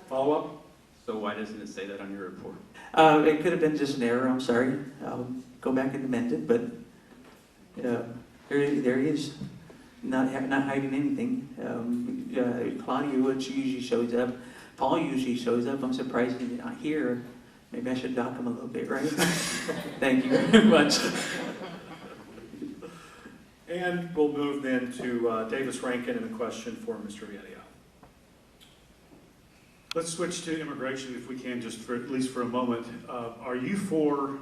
Follow up?
So why doesn't it say that on your report?
It could have been just an error. I'm sorry. I'll go back and amend it. But there he is, not hiding anything. Claudia, which usually shows up. Paul usually shows up. I'm surprised he's not here. Maybe I should dock him a little bit, right? Thank you very much.
And we'll move then to Davis Rankin and a question for Mr. Villarreal.
Let's switch to immigration if we can, just for at least for a moment. Are you for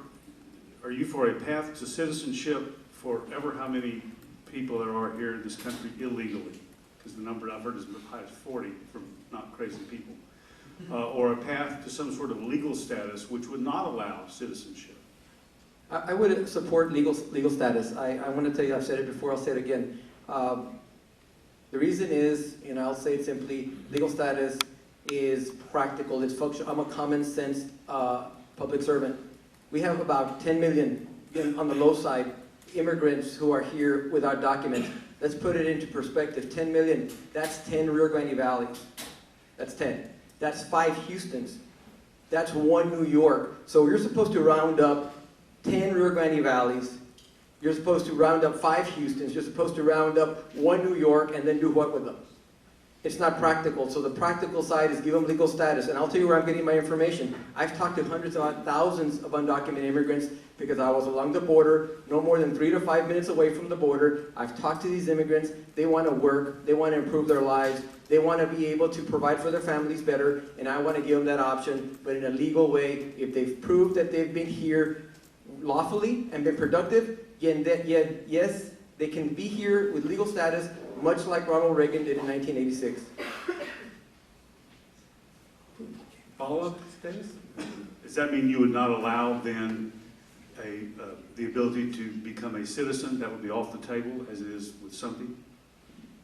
a path to citizenship for ever how many people there are here in this country illegally? Because the number I've heard is as high as 40 from not crazy people. Or a path to some sort of legal status which would not allow citizenship.
I would support legal status. I want to tell you, I've said it before, I'll say it again. The reason is, and I'll say it simply, legal status is practical, it's functional. I'm a common sense public servant. We have about 10 million on the low side immigrants who are here without documents. Let's put it into perspective. 10 million, that's 10 Rio Grande Valleys. That's 10. That's 5 Houstons. That's 1 New York. So you're supposed to round up 10 Rio Grande Valleys. You're supposed to round up 5 Houstons. You're supposed to round up 1 New York and then do what with them? It's not practical. So the practical side is give them legal status. And I'll tell you where I'm getting my information. I've talked to hundreds of thousands of undocumented immigrants because I was along the border, no more than 3 to 5 minutes away from the border. I've talked to these immigrants. They want to work. They want to improve their lives. They want to be able to provide for their families better. And I want to give them that option, but in a legal way. If they've proved that they've been here lawfully and been productive, yes, they can be here with legal status, much like Ronald Reagan did in 1986.
Follow-up, Davis?
Does that mean you would not allow then the ability to become a citizen? That would be off the table as it is with something?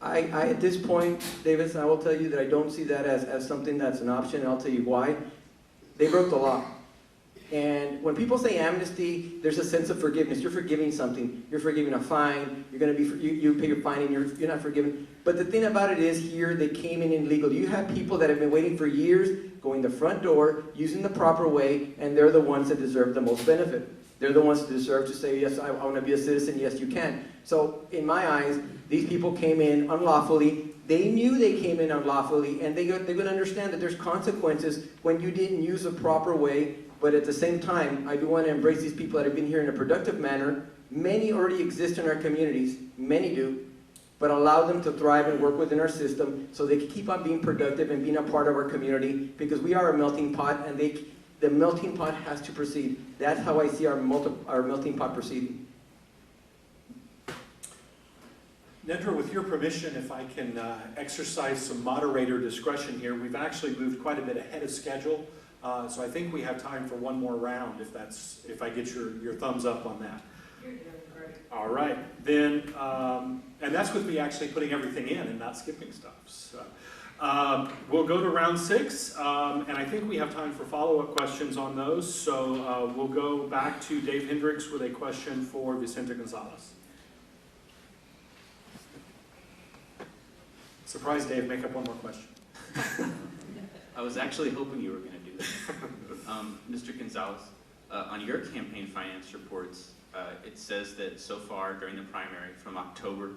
I at this point, Davis, I will tell you that I don't see that as something that's an option, and I'll tell you why. They broke the law. And when people say amnesty, there's a sense of forgiveness. You're forgiving something. You're forgiving a fine. You're going to be you pay your fine and you're not forgiven. But the thing about it is here they came in illegal. You have people that have been waiting for years, going the front door, using the proper way, and they're the ones that deserve the most benefit. They're the ones that deserve to say, yes, I want to be a citizen. Yes, you can. So in my eyes, these people came in unlawfully. They knew they came in unlawfully, and they're going to understand that there's consequences when you didn't use a proper way. But at the same time, I do want to embrace these people that have been here in a productive manner. Many already exist in our communities, many do, but allow them to thrive and work within our system so they can keep on being productive and being a part of our community, because we are a melting pot, and the melting pot has to proceed. That's how I see our melting pot proceeding.
Nedra, with your permission, if I can exercise some moderator discretion here, we've actually moved quite a bit ahead of schedule. So I think we have time for one more round if I get your thumbs up on that.
You're doing great.
All right, then, and that's with me actually putting everything in and not skipping stuff. So, we'll go to round 6, and I think we have time for follow-up questions on those. So we'll go back to Dave Hendricks with a question for Vicente Gonzalez. Surprise, Dave, make up one more question.
I was actually hoping you were going to do that. Mr. Gonzalez, on your campaign finance reports, it says that so far during the primary, from October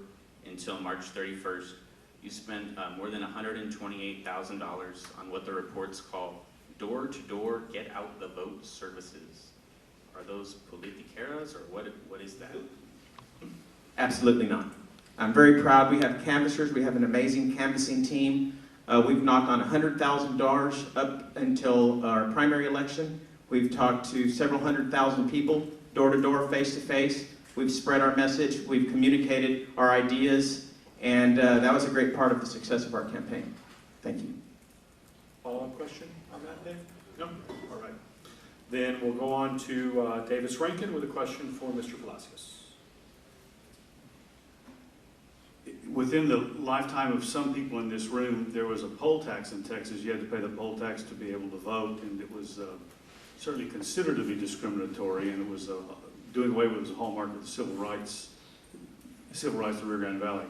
until March 31st, you spent more than $128,000 on what the reports call door-to-door get-out-the-vote services. Are those politiqueras, or what is that?
Absolutely not. I'm very proud. We have canvassers. We have an amazing canvassing team. We've knocked on $100,000 up until our primary election. We've talked to several 100,000 people, door to door, face to face. We've spread our message. We've communicated our ideas, and that was a great part of the success of our campaign. Thank you.
Follow-up question on that, Dave? No? All right. Then we'll go on to Davis Rankin with a question for Mr. Palacios.
Within the lifetime of some people in this room, there was a poll tax in Texas. You had to pay the poll tax to be able to vote, and it was certainly considered to be discriminatory, and it was doing away with the hallmark of the civil rights of the Rio Grande Valley.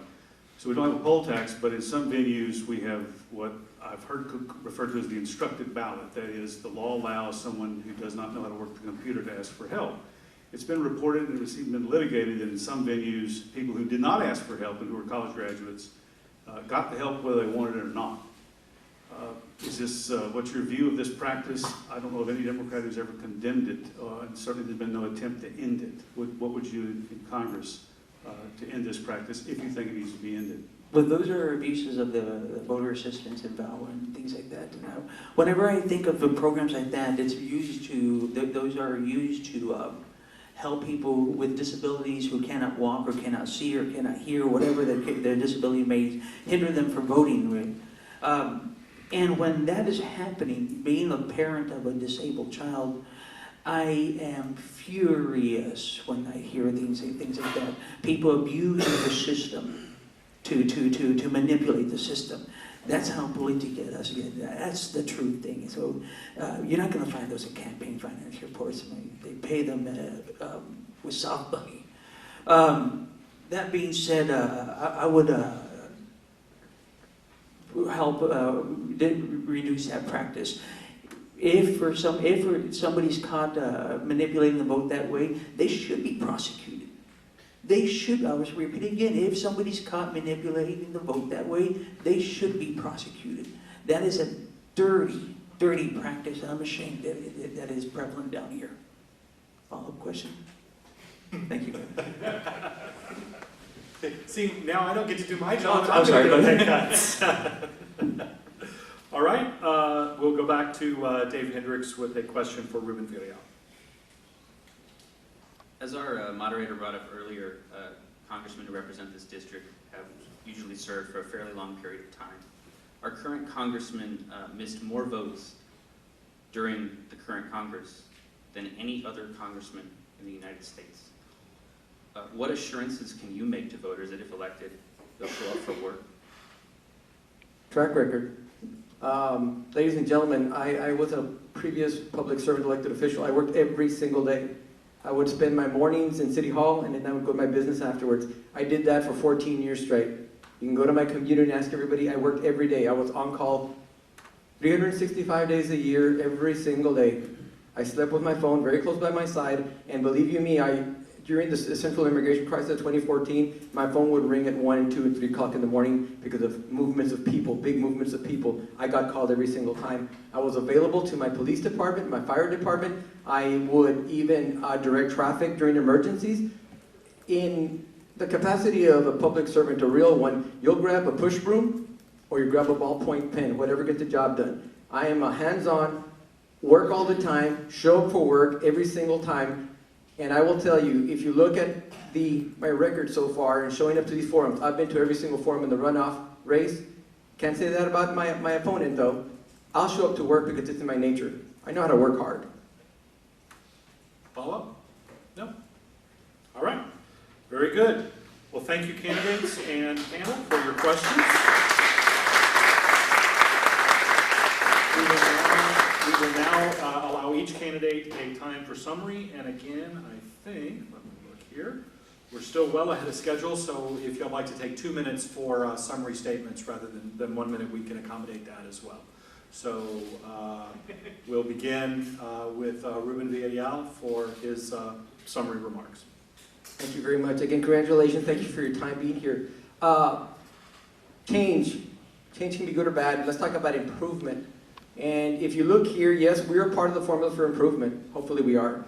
So we don't have a poll tax, but in some venues we have what I've heard referred to as the instructed ballot. That is, the law allows someone who does not know how to work the computer to ask for help. It's been reported and it's even been litigated that in some venues, people who did not ask for help and who were college graduates got the help whether they wanted it or not. Is this, what's your view of this practice? I don't know of any Democrat who's ever condemned it, and certainly there's been no attempt to end it. What would you in Congress to end this practice if you think it needs to be ended?
But those are abuses of the voter assistance and VAWA and things like that. Whenever I think of the programs like that, it's used to, those are used to help people with disabilities who cannot walk or cannot see or cannot hear, whatever their disability may hinder them from voting. And when that is happening, being a parent of a disabled child, I am furious when I hear things like that. People abuse the system to manipulate the system. That's how political it is. That's the true thing. So you're not going to find those in campaign finance reports. I mean, they pay them with soft money. That being said, I would help reduce that practice. If somebody's caught manipulating the vote that way, they should be prosecuted. They should, I was repeating again, if somebody's caught manipulating the vote that way, they should be prosecuted. That is a dirty, dirty practice, and I'm ashamed that is prevalent down here. Follow-up question? Thank you.
See, now I don't get to do my job.
I'm sorry, go ahead.
All right, we'll go back to Dave Hendricks with a question for Ruben Villarreal.
As our moderator brought up earlier, congressmen who represent this district have usually served for a fairly long period of time. Our current congressman missed more votes during the current Congress than any other congressman in the United States. What assurances can you make to voters that if elected, they'll show up for work?
Track record. Ladies and gentlemen, I was a previous public servant elected official. I worked every single day. I would spend my mornings in City Hall, and then I would go to my business afterwards. I did that for 14 years straight. You can go to my computer and ask everybody. I worked every day. I was on call 365 days a year, every single day. I slept with my phone very close by my side, and believe you me, during the central immigration crisis of 2014, my phone would ring at 1, 2, and 3 o'clock in the morning because of movements of people, big movements of people. I got called every single time. I was available to my police department, my fire department. I would even direct traffic during emergencies. In the capacity of a public servant, a real one, you'll grab a push broom or you grab a ballpoint pen, whatever gets the job done. I am a hands-on, work all the time, show up for work every single time. And I will tell you, if you look at my record so far and showing up to these forums, I've been to every single forum in the runoff race. Can't say that about my opponent, though. I'll show up to work because it's in my nature. I know how to work hard.
Follow-up? No? All right. Very good. Well, thank you, candidates and panel, for your questions. We will now allow each candidate a time for summary. And again, I think, let me look here, we're still well ahead of schedule, so if you'd like to take 2 minutes for summary statements rather than 1 minute, we can accommodate that as well. So we'll begin with Ruben Villarreal for his summary remarks.
Thank you very much. Again, congratulations. Thank you for your time being here. Change can be good or bad. Let's talk about improvement. And if you look here, yes, we are part of the formula for improvement. Hopefully we are.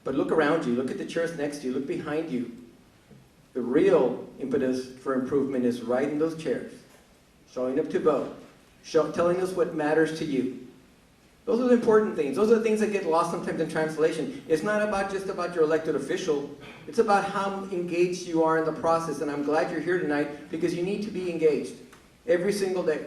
But look around you, look at the chairs next to you, look behind you. The real impetus for improvement is right in those chairs. Showing up to vote, telling us what matters to you. Those are the important things. Those are the things that get lost sometimes in translation. It's not just about your elected official. It's about how engaged you are in the process. And I'm glad you're here tonight because you need to be engaged every single day.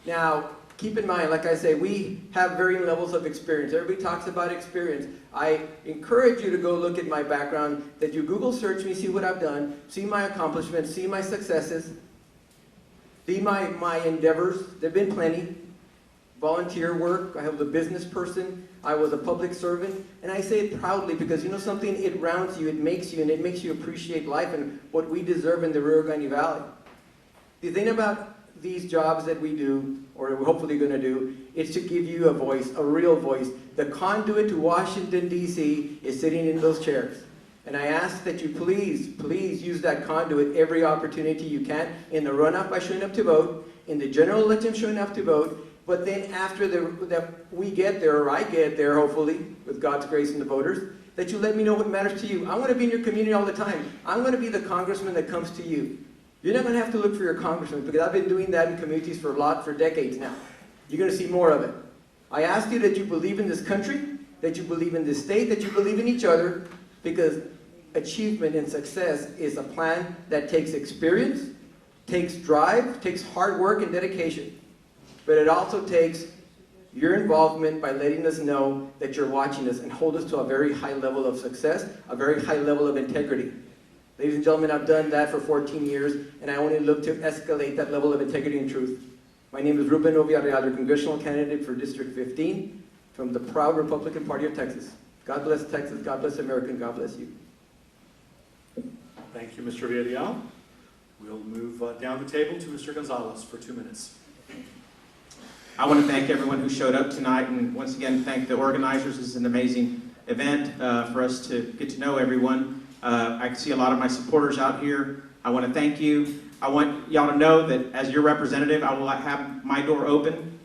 Now, keep in mind, like I say, we have varying levels of experience. Everybody talks about experience. I encourage you to go look at my background, that you Google search me, see what I've done, see my accomplishments, see my successes, see my endeavors. There have been plenty. Volunteer work, I was a business person, I was a public servant, and I say it proudly because you know something, it rounds you, it makes you, and it makes you appreciate life and what we deserve in the Rio Grande Valley. The thing about these jobs that we do, or we're hopefully going to do, is to give you a voice, a real voice. The conduit to Washington, D.C. is sitting in those chairs. And I ask that you please use that conduit every opportunity you can, in the runoff by showing up to vote, in the general election showing up to vote, but then after that we get there, or I get there, hopefully, with God's grace and the voters, that you let me know what matters to you. I want to be in your community all the time. I'm going to be the congressman that comes to you. You're not going to have to look for your congressman, because I've been doing that in communities for decades now. You're going to see more of it. I ask you that you believe in this country, that you believe in this state, that you believe in each other, because achievement and success is a plan that takes experience, takes drive, takes hard work and dedication. But it also takes your involvement by letting us know that you're watching us and hold us to a very high level of success, a very high level of integrity. Ladies and gentlemen, I've done that for 14 years, and I only look to escalate that level of integrity and truth. My name is Ruben O, Villarreal, your congressional candidate for District 15 from the proud Republican Party of Texas. God bless Texas, God bless America, and God bless you.
Thank you, Mr. Villarreal. We'll move down the table to Mr. Gonzalez for 2 minutes.
I want to thank everyone who showed up tonight, and once again thank the organizers. This is an amazing event for us to get to know everyone. I can see a lot of my supporters out here. I want to thank you. I want y'all to know that as your representative, I will have my door open.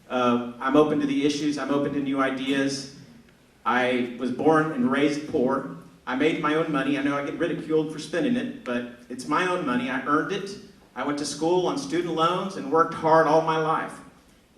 I'm open to the issues. I'm open to new ideas. I was born and raised poor. I made my own money. I know I get ridiculed for spending it, but it's my own money. I earned it. I went to school on student loans and worked hard all my life.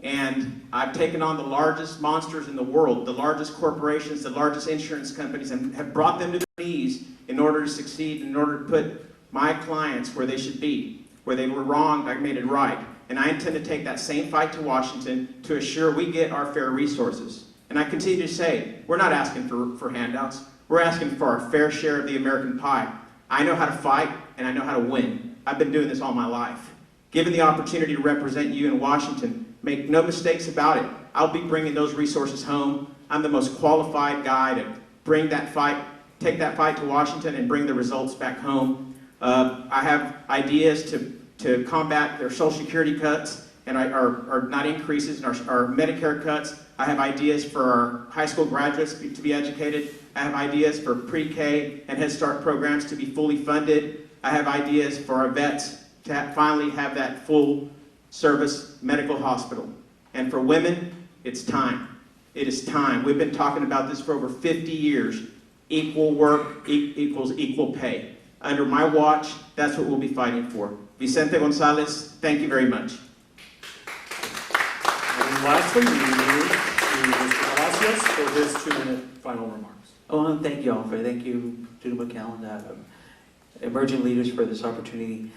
And I've taken on the largest monsters in the world, the largest corporations, the largest insurance companies, and have brought them to their knees in order to succeed, in order to put my clients where they should be. Where they were wrong, I made it right. And I intend to take that same fight to Washington to assure we get our fair resources. And I continue to say, we're not asking for handouts. We're asking for our fair share of the American pie. I know how to fight, and I know how to win. I've been doing this all my life. Given the opportunity to represent you in Washington, make no mistakes about it. I'll be bringing those resources home. I'm the most qualified guy to bring that fight, take that fight to Washington and bring the results back home. I have ideas to combat their Social Security cuts and our not increases in our Medicare cuts. I have ideas for our high school graduates to be educated. I have ideas for pre-K and Head Start programs to be fully funded. I have ideas for our vets to finally have that full service medical hospital. And for women, it's time. It is time. We've been talking about this for over 50 years. Equal work equals equal pay. Under my watch, that's what we'll be fighting for. Vicente Gonzalez, thank you very much.
And lastly, we move to Mr. Palacios for his 2-minute final remarks.
Oh, thank you all thank you to McAllen, emerging leaders for this opportunity.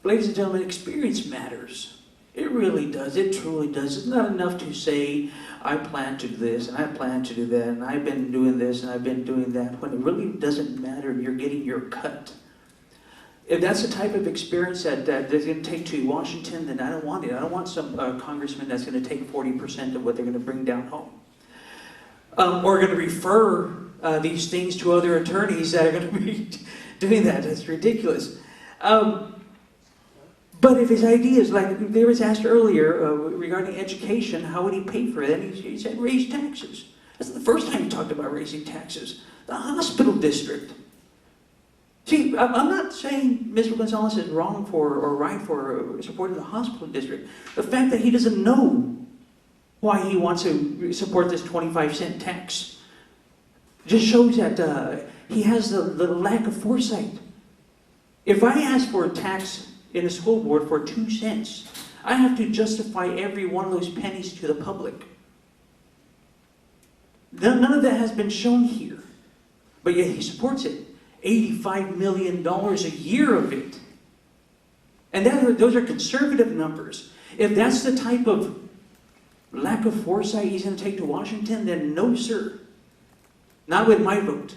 Ladies and gentlemen, experience matters. It really does. It truly does. It's not enough to say, I plan to do this, and I plan to do that, and I've been doing this, and I've been doing that, when it really doesn't matter and you're getting your cut. If that's the type of experience that they're going to take to Washington, then I don't want it. I don't want some congressman that's going to take 40% of what they're going to bring down home. Or going to refer these things to other attorneys that are going to be doing that. That's ridiculous. But if his ideas, like there was asked earlier regarding education, how would he pay for it? And he said raise taxes. That's the first time he talked about raising taxes. The hospital district. See, I'm not saying Mr. Gonzalez is wrong for or right for supporting the hospital district. The fact that he doesn't know why he wants to support this 25-cent tax. Just shows that he has the lack of foresight. If I ask for a tax in a school board for 2 cents, I have to justify every one of those pennies to the public. None of that has been shown here. But yet he supports it. $85 million a year of it. And those are conservative numbers. If that's the type of lack of foresight he's going to take to Washington, then no, sir. Not with my vote.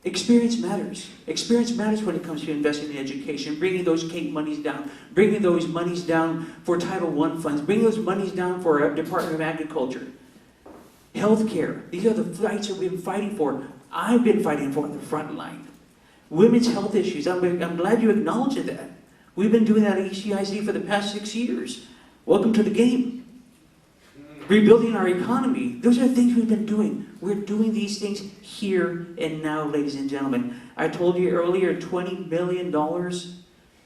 Experience matters. Experience matters when it comes to investing in education, bringing those CAPE monies down, bringing those monies down for Title I funds, bringing those monies down for our Department of Agriculture. Healthcare. These are the fights that we've been fighting for. I've been fighting for on the front line. Women's health issues. I'm glad you acknowledge that. We've been doing that at ECIC for the past 6 years. Welcome to the game. Rebuilding our economy. Those are the things we've been doing. We're doing these things here and now, ladies and gentlemen. I told you earlier, $20 billion,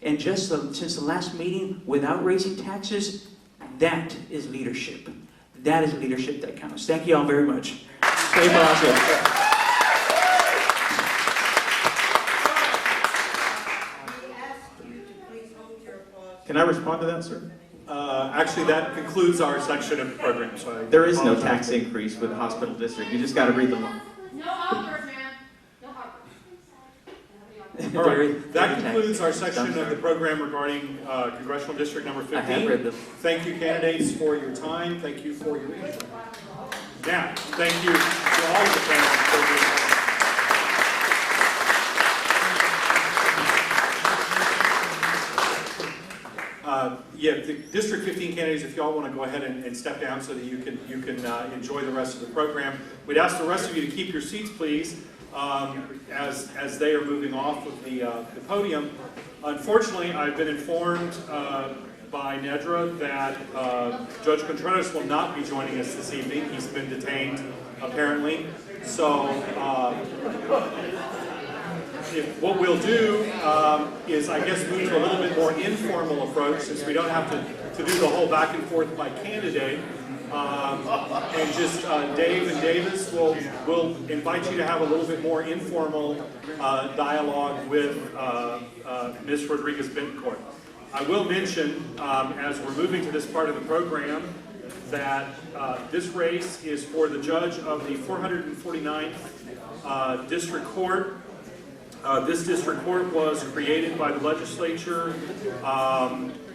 and just since the last meeting, without raising taxes, that is leadership. That is leadership that counts. Thank you all very much. Stay Palacios.
Can I respond to that, sir?
Actually, that concludes our section of the program. So
There is no tax increase with the hospital district. You just got to read the law.
No offers, man. No offers.
All right, that concludes our section of the program regarding Congressional District number 15.
I have read them.
Thank you, candidates, for your time. Thank you for your input. Now, thank you to all of the candidates for your time. The District 15 candidates, if y'all want to go ahead and step down so that you can enjoy the rest of the program. We'd ask the rest of you to keep your seats, please, as they are moving off of the podium. Unfortunately, I've been informed by NEDRA that Judge Contreras will not be joining us this evening. He's been detained, apparently. So what we'll do is, I guess, move to a little bit more informal approach, since we don't have to do the whole back and forth by candidate. And just Dave and Davis will invite you to have a little bit more informal dialogue with Ms. Rodriguez-Betancourt. I will mention, as we're moving to this part of the program, that this race is for the judge of the 449th District Court. This district court was created by the legislature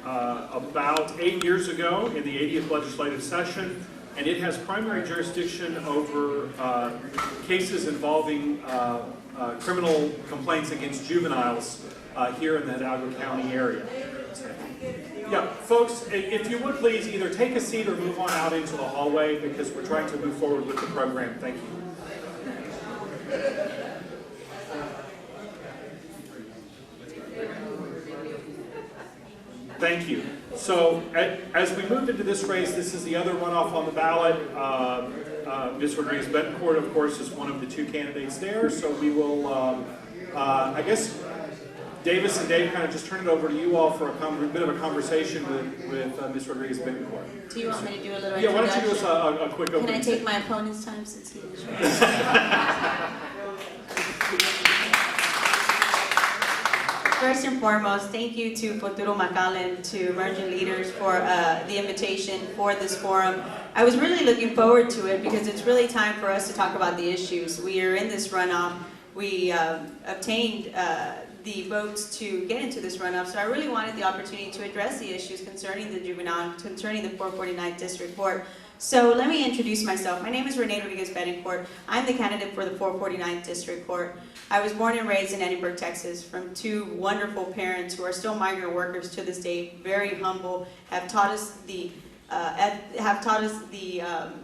about 8 years ago in the 80th legislative session, and it has primary jurisdiction over cases involving criminal complaints against juveniles here in the Hidalgo County area. Yeah, folks, if you would please either take a seat or move on out into the hallway, because we're trying to move forward with the program. Thank you. Thank you. So as we moved into this race, this is the other runoff on the ballot. Ms. Rodriguez-Betancourt, of course, is one of the 2 candidates there. So we will, I guess, Davis and Dave, kind of just turn it over to you all for a bit of a conversation with Ms. Rodriguez-Betancourt.
Do you want me to do a little
Yeah, why
introduction?
don't you give us a quick overview?
Can I take my opponent's time since he is? First and foremost, thank you to Futuro McAllen, to Emerging Leaders for the invitation for this forum. I was really looking forward to it because it's really time for us to talk about the issues. We are in this runoff. We obtained the votes to get into this runoff, so I really wanted the opportunity to address the issues concerning the juvenile, concerning the 449th District Court. So let me introduce myself. My name is Renee Rodriguez-Betancourt. I'm the candidate for the 449th District Court. I was born and raised in Edinburgh, Texas, from 2 wonderful parents who are still migrant workers to this day, very humble, have taught us the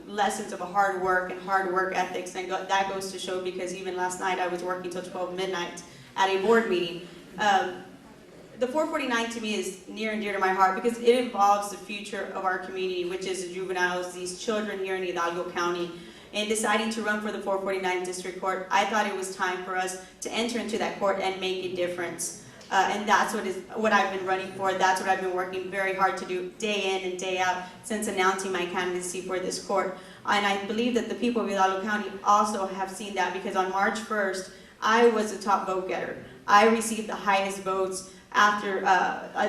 lessons of hard work and hard work ethics, and that goes to show because even last night I was working till 12 midnight at a board meeting. The 449 to me is near and dear to my heart because it involves the future of our community, which is the juveniles, these children here in Hidalgo County. In deciding to run for the 449th District Court, I thought it was time for us to enter into that court and make a difference. And that's what I've been running for. That's what I've been working very hard to do day in and day out since announcing my candidacy for this court. And I believe that the people of Hidalgo County also have seen that, because on March 1st, I was the top vote getter. I received the highest votes after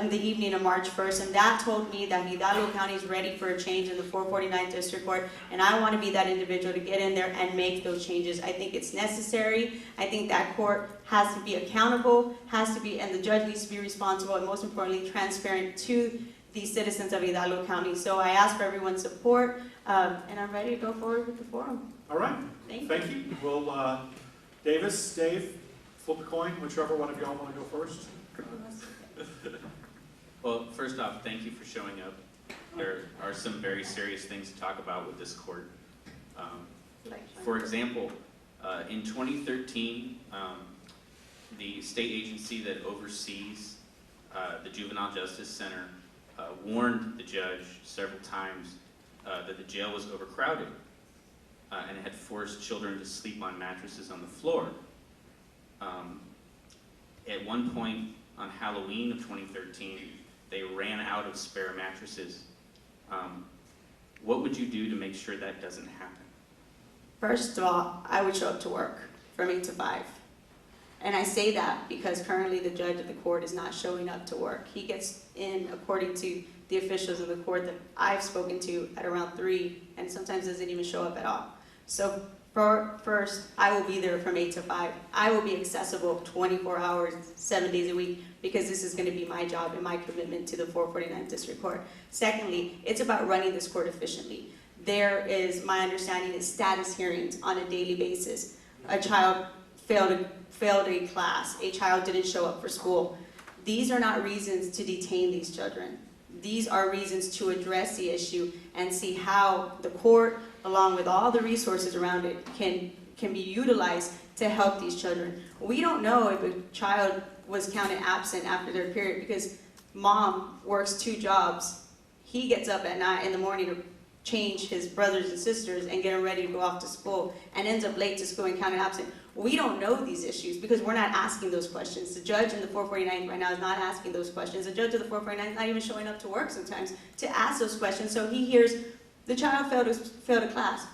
in the evening of March 1st, and that told me that Hidalgo County is ready for a change in the 449th District Court, and I want to be that individual to get in there and make those changes. I think it's necessary. I think that court has to be accountable, and the judge needs to be responsible, and most importantly, transparent to the citizens of Hidalgo County. So I ask for everyone's support, and I'm ready to go forward with the forum.
All right,
Thank you.
Well, Dave, flip a coin, whichever one of y'all want to go first.
Well, first off, thank you for showing up. There are some very serious things to talk about with this court. For example, in 2013, the state agency that oversees the Juvenile Justice Center warned the judge several times that the jail was overcrowded and it had forced children to sleep on mattresses on the floor. At one point on Halloween of 2013, they ran out of spare mattresses. What would you do to make sure that doesn't happen?
First of all, I would show up to work from 8 to 5. And I say that because currently the judge of the court is not showing up to work. He gets in, according to the officials of the court that I've spoken to, at around 3, and sometimes doesn't even show up at all. So first, I will be there from 8 to 5. I will be accessible 24 hours, 7 days a week, because this is going to be my job and my commitment to the 449th District Court. Secondly, it's about running this court efficiently. There is, my understanding, is status hearings on a daily basis. A child failed a class, a child didn't show up for school. These are not reasons to detain these children. These are reasons to address the issue and see how the court, along with all the resources around it, can be utilized to help these children. We don't know if a child was counted absent after their period because mom works 2 jobs. He gets up at night in the morning to change his brothers and sisters and get them ready to go off to school and ends up late to school and counted absent. We don't know these issues because we're not asking those questions. The judge in the 449 right now is not asking those questions. The judge of the 449 is not even showing up to work sometimes to ask those questions. So he hears the child failed a class.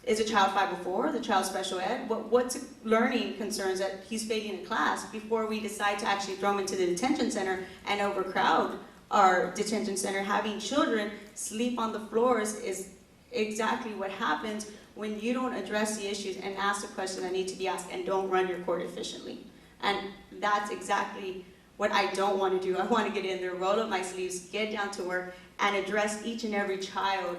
Is a child 504, the child special ed? What's learning concerns that he's failing a class before we decide to actually throw him into the detention center and overcrowd our detention center? Having children sleep on the floors is exactly what happens when you don't address the issues and ask the questions that need to be asked and don't run your court efficiently. And that's exactly what I don't want to do. I want to get in there, roll up my sleeves, get down to work, and address each and every child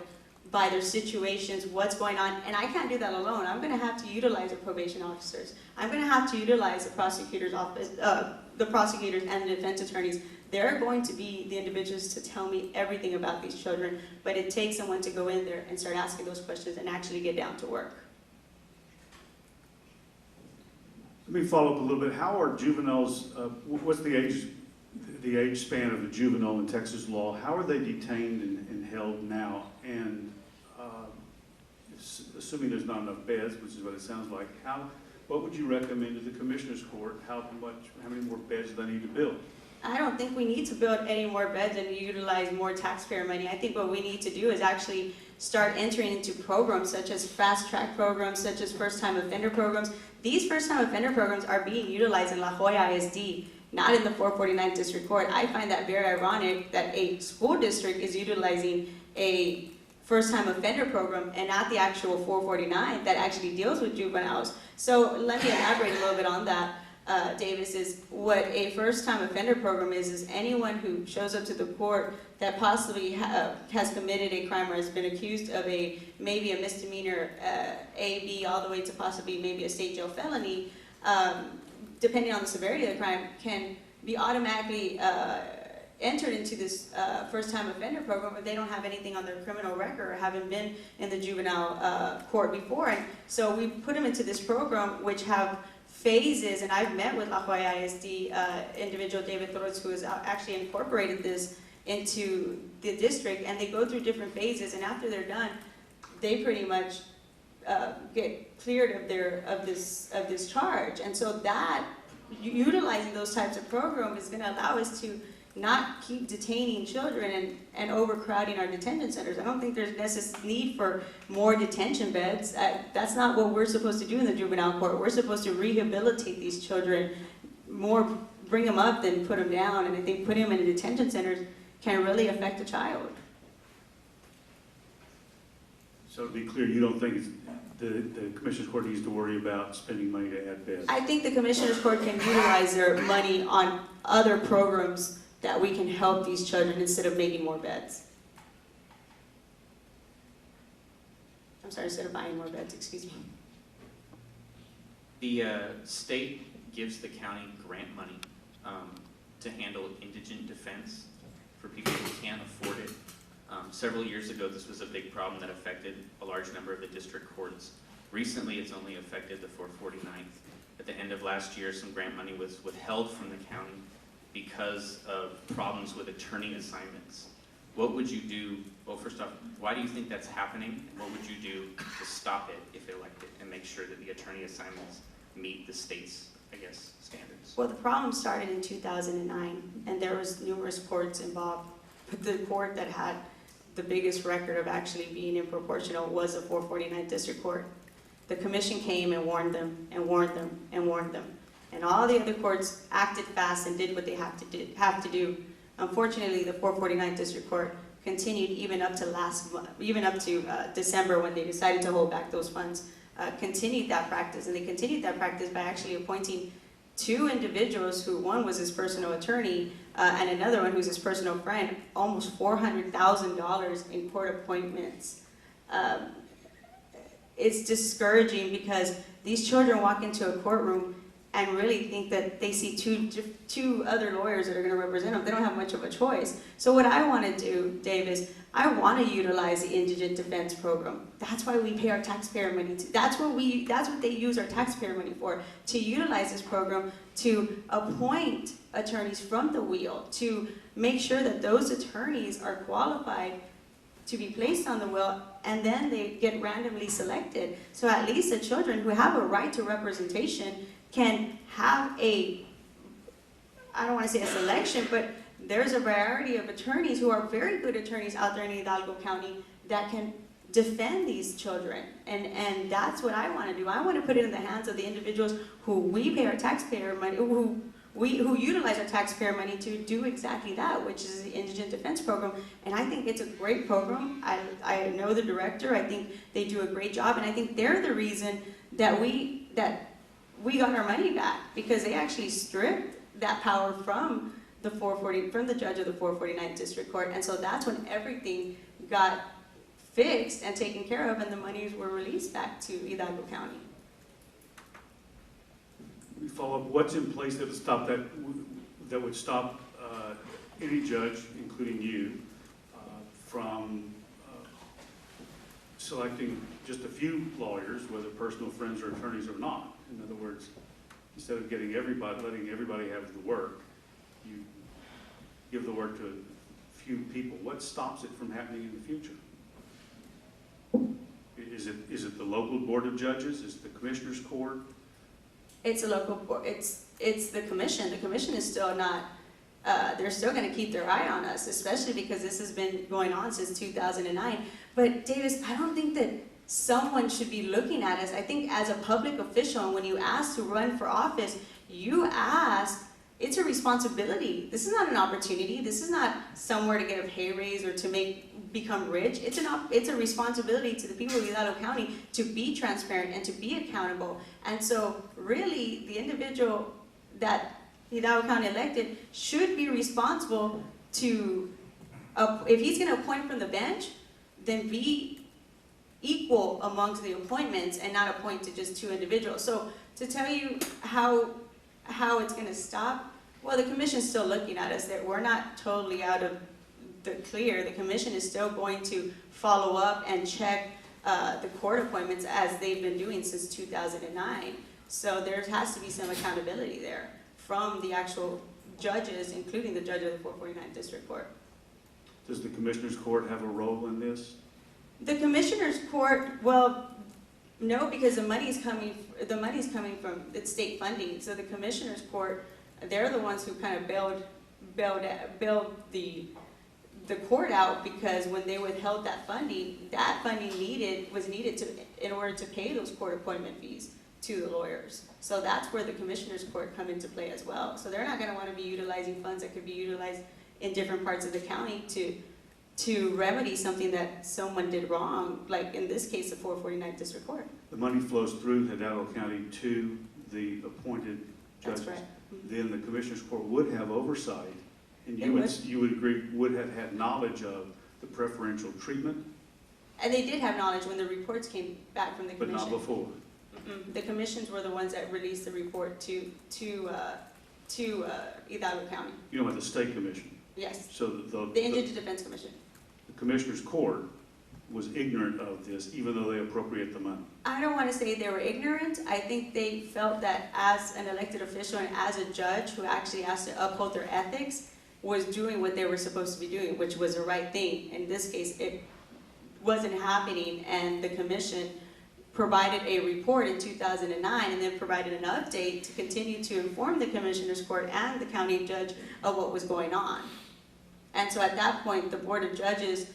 by their situations, what's going on. And I can't do that alone. I'm going to have to utilize the probation officers. I'm going to have to utilize the prosecutor's office, the prosecutors and the defense attorneys. They're going to be the individuals to tell me everything about these children, but it takes someone to go in there and start asking those questions and actually get down to work.
Let me follow up a little bit. How are juveniles, what's the age span of a juvenile in Texas law? How are they detained and held now? And assuming there's not enough beds, which is what it sounds like, what would you recommend to the Commissioner's Court? How many more beds do they need to build?
I don't think we need to build any more beds and utilize more taxpayer money. I think what we need to do is actually start entering into programs such as fast-track programs, such as first-time offender programs. These first-time offender programs are being utilized in La Joya ISD, not in the 449th District Court. I find that very ironic that a school district is utilizing a first-time offender program and not the actual 449 that actually deals with juveniles. So let me elaborate a little bit on that. Davis, is what a first-time offender program is anyone who shows up to the court that possibly has committed a crime or has been accused of maybe a misdemeanor, A, B, all the way to possibly maybe a state jail felony, depending on the severity of the crime, can be automatically entered into this first-time offender program if they don't have anything on their criminal record or haven't been in the juvenile court before. And so we put them into this program which have phases, and I've met with La Joya ISD individual David Torres, who has actually incorporated this into the district, and they go through different phases, and after they're done, they pretty much get cleared of this charge. And so that utilizing those types of programs is going to allow us to not keep detaining children and overcrowding our detention centers. I don't think there's need for more detention beds. That's not what we're supposed to do in the juvenile court. We're supposed to rehabilitate these children, more bring them up than put them down. And I think putting them in detention centers can really affect a child.
So to be clear, you don't think the Commissioners Court needs to worry about spending money to add beds?
I think the Commissioners Court can utilize their money on other programs that we can help these children instead of making more beds. I'm sorry, instead of buying more beds, excuse me.
The state gives the county grant money to handle indigent defense for people who can't afford it. Several years ago, this was a big problem that affected a large number of the district courts. Recently, it's only affected the 449th. At the end of last year, some grant money was withheld from the county because of problems with attorney assignments. What would you do? Well, first off, why do you think that's happening? And what would you do to stop it if elected and make sure that the attorney assignments meet the state's, I guess, standards?
Well, the problem started in 2009, and there was numerous courts involved. But the court that had the biggest record of actually being improportional was the 449th District Court. The commission came and warned them, and warned them, and warned them. And all the other courts acted fast and did what they have to do. Unfortunately, the 449th District Court continued even up to December, when they decided to hold back those funds, continued that practice. And they continued that practice by actually appointing two individuals who, one was his personal attorney and another one who's his personal friend, almost $400,000 in court appointments. It's discouraging because these children walk into a courtroom and really think that they see two other lawyers that are going to represent them. They don't have much of a choice. So what I want to do, Dave, is I want to utilize the indigent defense program. That's why we pay our taxpayer money to. That's what they use our taxpayer money for, to utilize this program to appoint attorneys from the wheel, to make sure that those attorneys are qualified to be placed on the wheel, and then they get randomly selected. So at least the children who have a right to representation can have I don't want to say a selection, but there's a variety of attorneys who are very good attorneys out there in Hidalgo County that can defend these children. And that's what I want to do. I want to put it in the hands of the individuals who we pay our taxpayer money, who utilize our taxpayer money to do exactly that, which is the Indigent Defense Program. And I think it's a great program. I know the director. I think they do a great job, and I think they're the reason that we got our money back, because they actually stripped that power from the judge of the 449th District Court. And so that's when everything got fixed and taken care of, and the monies were released back to Hidalgo County.
We follow up, what's in place that would stop any judge, including you, from selecting just a few lawyers, whether personal friends or attorneys or not? In other words, instead of letting everybody have the work, you give the work to a few people. What stops it from happening in the future? Is it the local board of judges? Is it the commissioner's court?
It's a local board. It's the commission. The commission is still not. They're still going to keep their eye on us, especially because this has been going on since 2009. But Davis, I don't think that someone should be looking at us. I think as a public official, when you ask to run for office, you ask. It's a responsibility. This is not an opportunity. This is not somewhere to get a pay raise or to become rich. It's a responsibility to the people of Hidalgo County to be transparent and to be accountable. And so really the individual that Hidalgo County elected should be responsible to, if he's going to appoint from the bench, then be equal amongst the appointments and not appoint to just two individuals. So to tell you how it's going to stop, well, the commission's still looking at us. That we're not totally out of the clear. The commission is still going to follow up and check the court appointments as they've been doing since 2009. So there has to be some accountability there from the actual judges, including the judge of the 449th District Court.
Does the commissioner's court have a role in this?
The commissioner's court, well, no, because the money's coming from it's state funding. So the commissioner's court, they're the ones who kind of bailed the court out, because when they withheld that funding was needed in order to pay those court appointment fees to the lawyers. So that's where the commissioners court come into play as well. So they're not going to want to be utilizing funds that could be utilized in different parts of the county to remedy something that someone did wrong, like in this case, the 449th District Court.
The money flows through Hidalgo County to the appointed judges.
That's right.
Then the Commissioners Court would have oversight, and
They
you would agree, would have had knowledge of the preferential treatment,
And they did have knowledge when the reports came back from the
but
commission.
not before.
The commissions were the ones that released the report to Hidalgo County.
You know, at the State Commission.
Yes,
So
the Indigent Defense Commission.
the Commissioners Court was ignorant of this, even though they appropriate the money.
I don't want to say they were ignorant. I think they felt that as an elected official and as a judge who actually has to uphold their ethics was doing what they were supposed to be doing, which was the right thing. In this case, it wasn't happening, and the commission provided a report in 2009 and then provided an update to continue to inform the Commissioners Court and the county judge of what was going on. And so at that point, the Board of Judges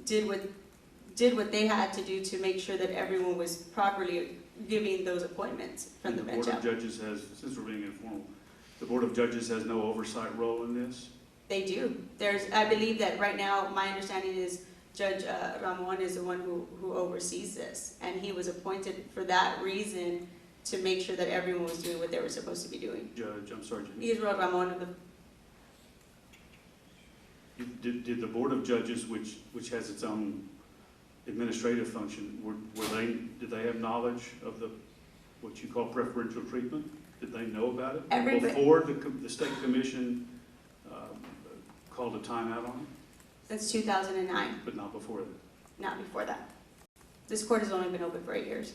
did what they had to do to make sure that everyone was properly giving those appointments from the bench
Board
out.
of Judges has, since we're being informal, the Board of Judges has no oversight role in this?
They do. I believe that right now, my understanding is Judge Ramon is the one who oversees this, and he was appointed for that reason to make sure that everyone was doing what they were supposed to be doing.
Judge, I'm sorry, Judge.
Israel Ramon of the
Did the Board of Judges, which has its own administrative function, did they have knowledge of what you call preferential treatment? Did they know about it? Before the State Commission called a timeout on it?
Since 2009,
But not before that?
not before that. This court has only been open for 8 years.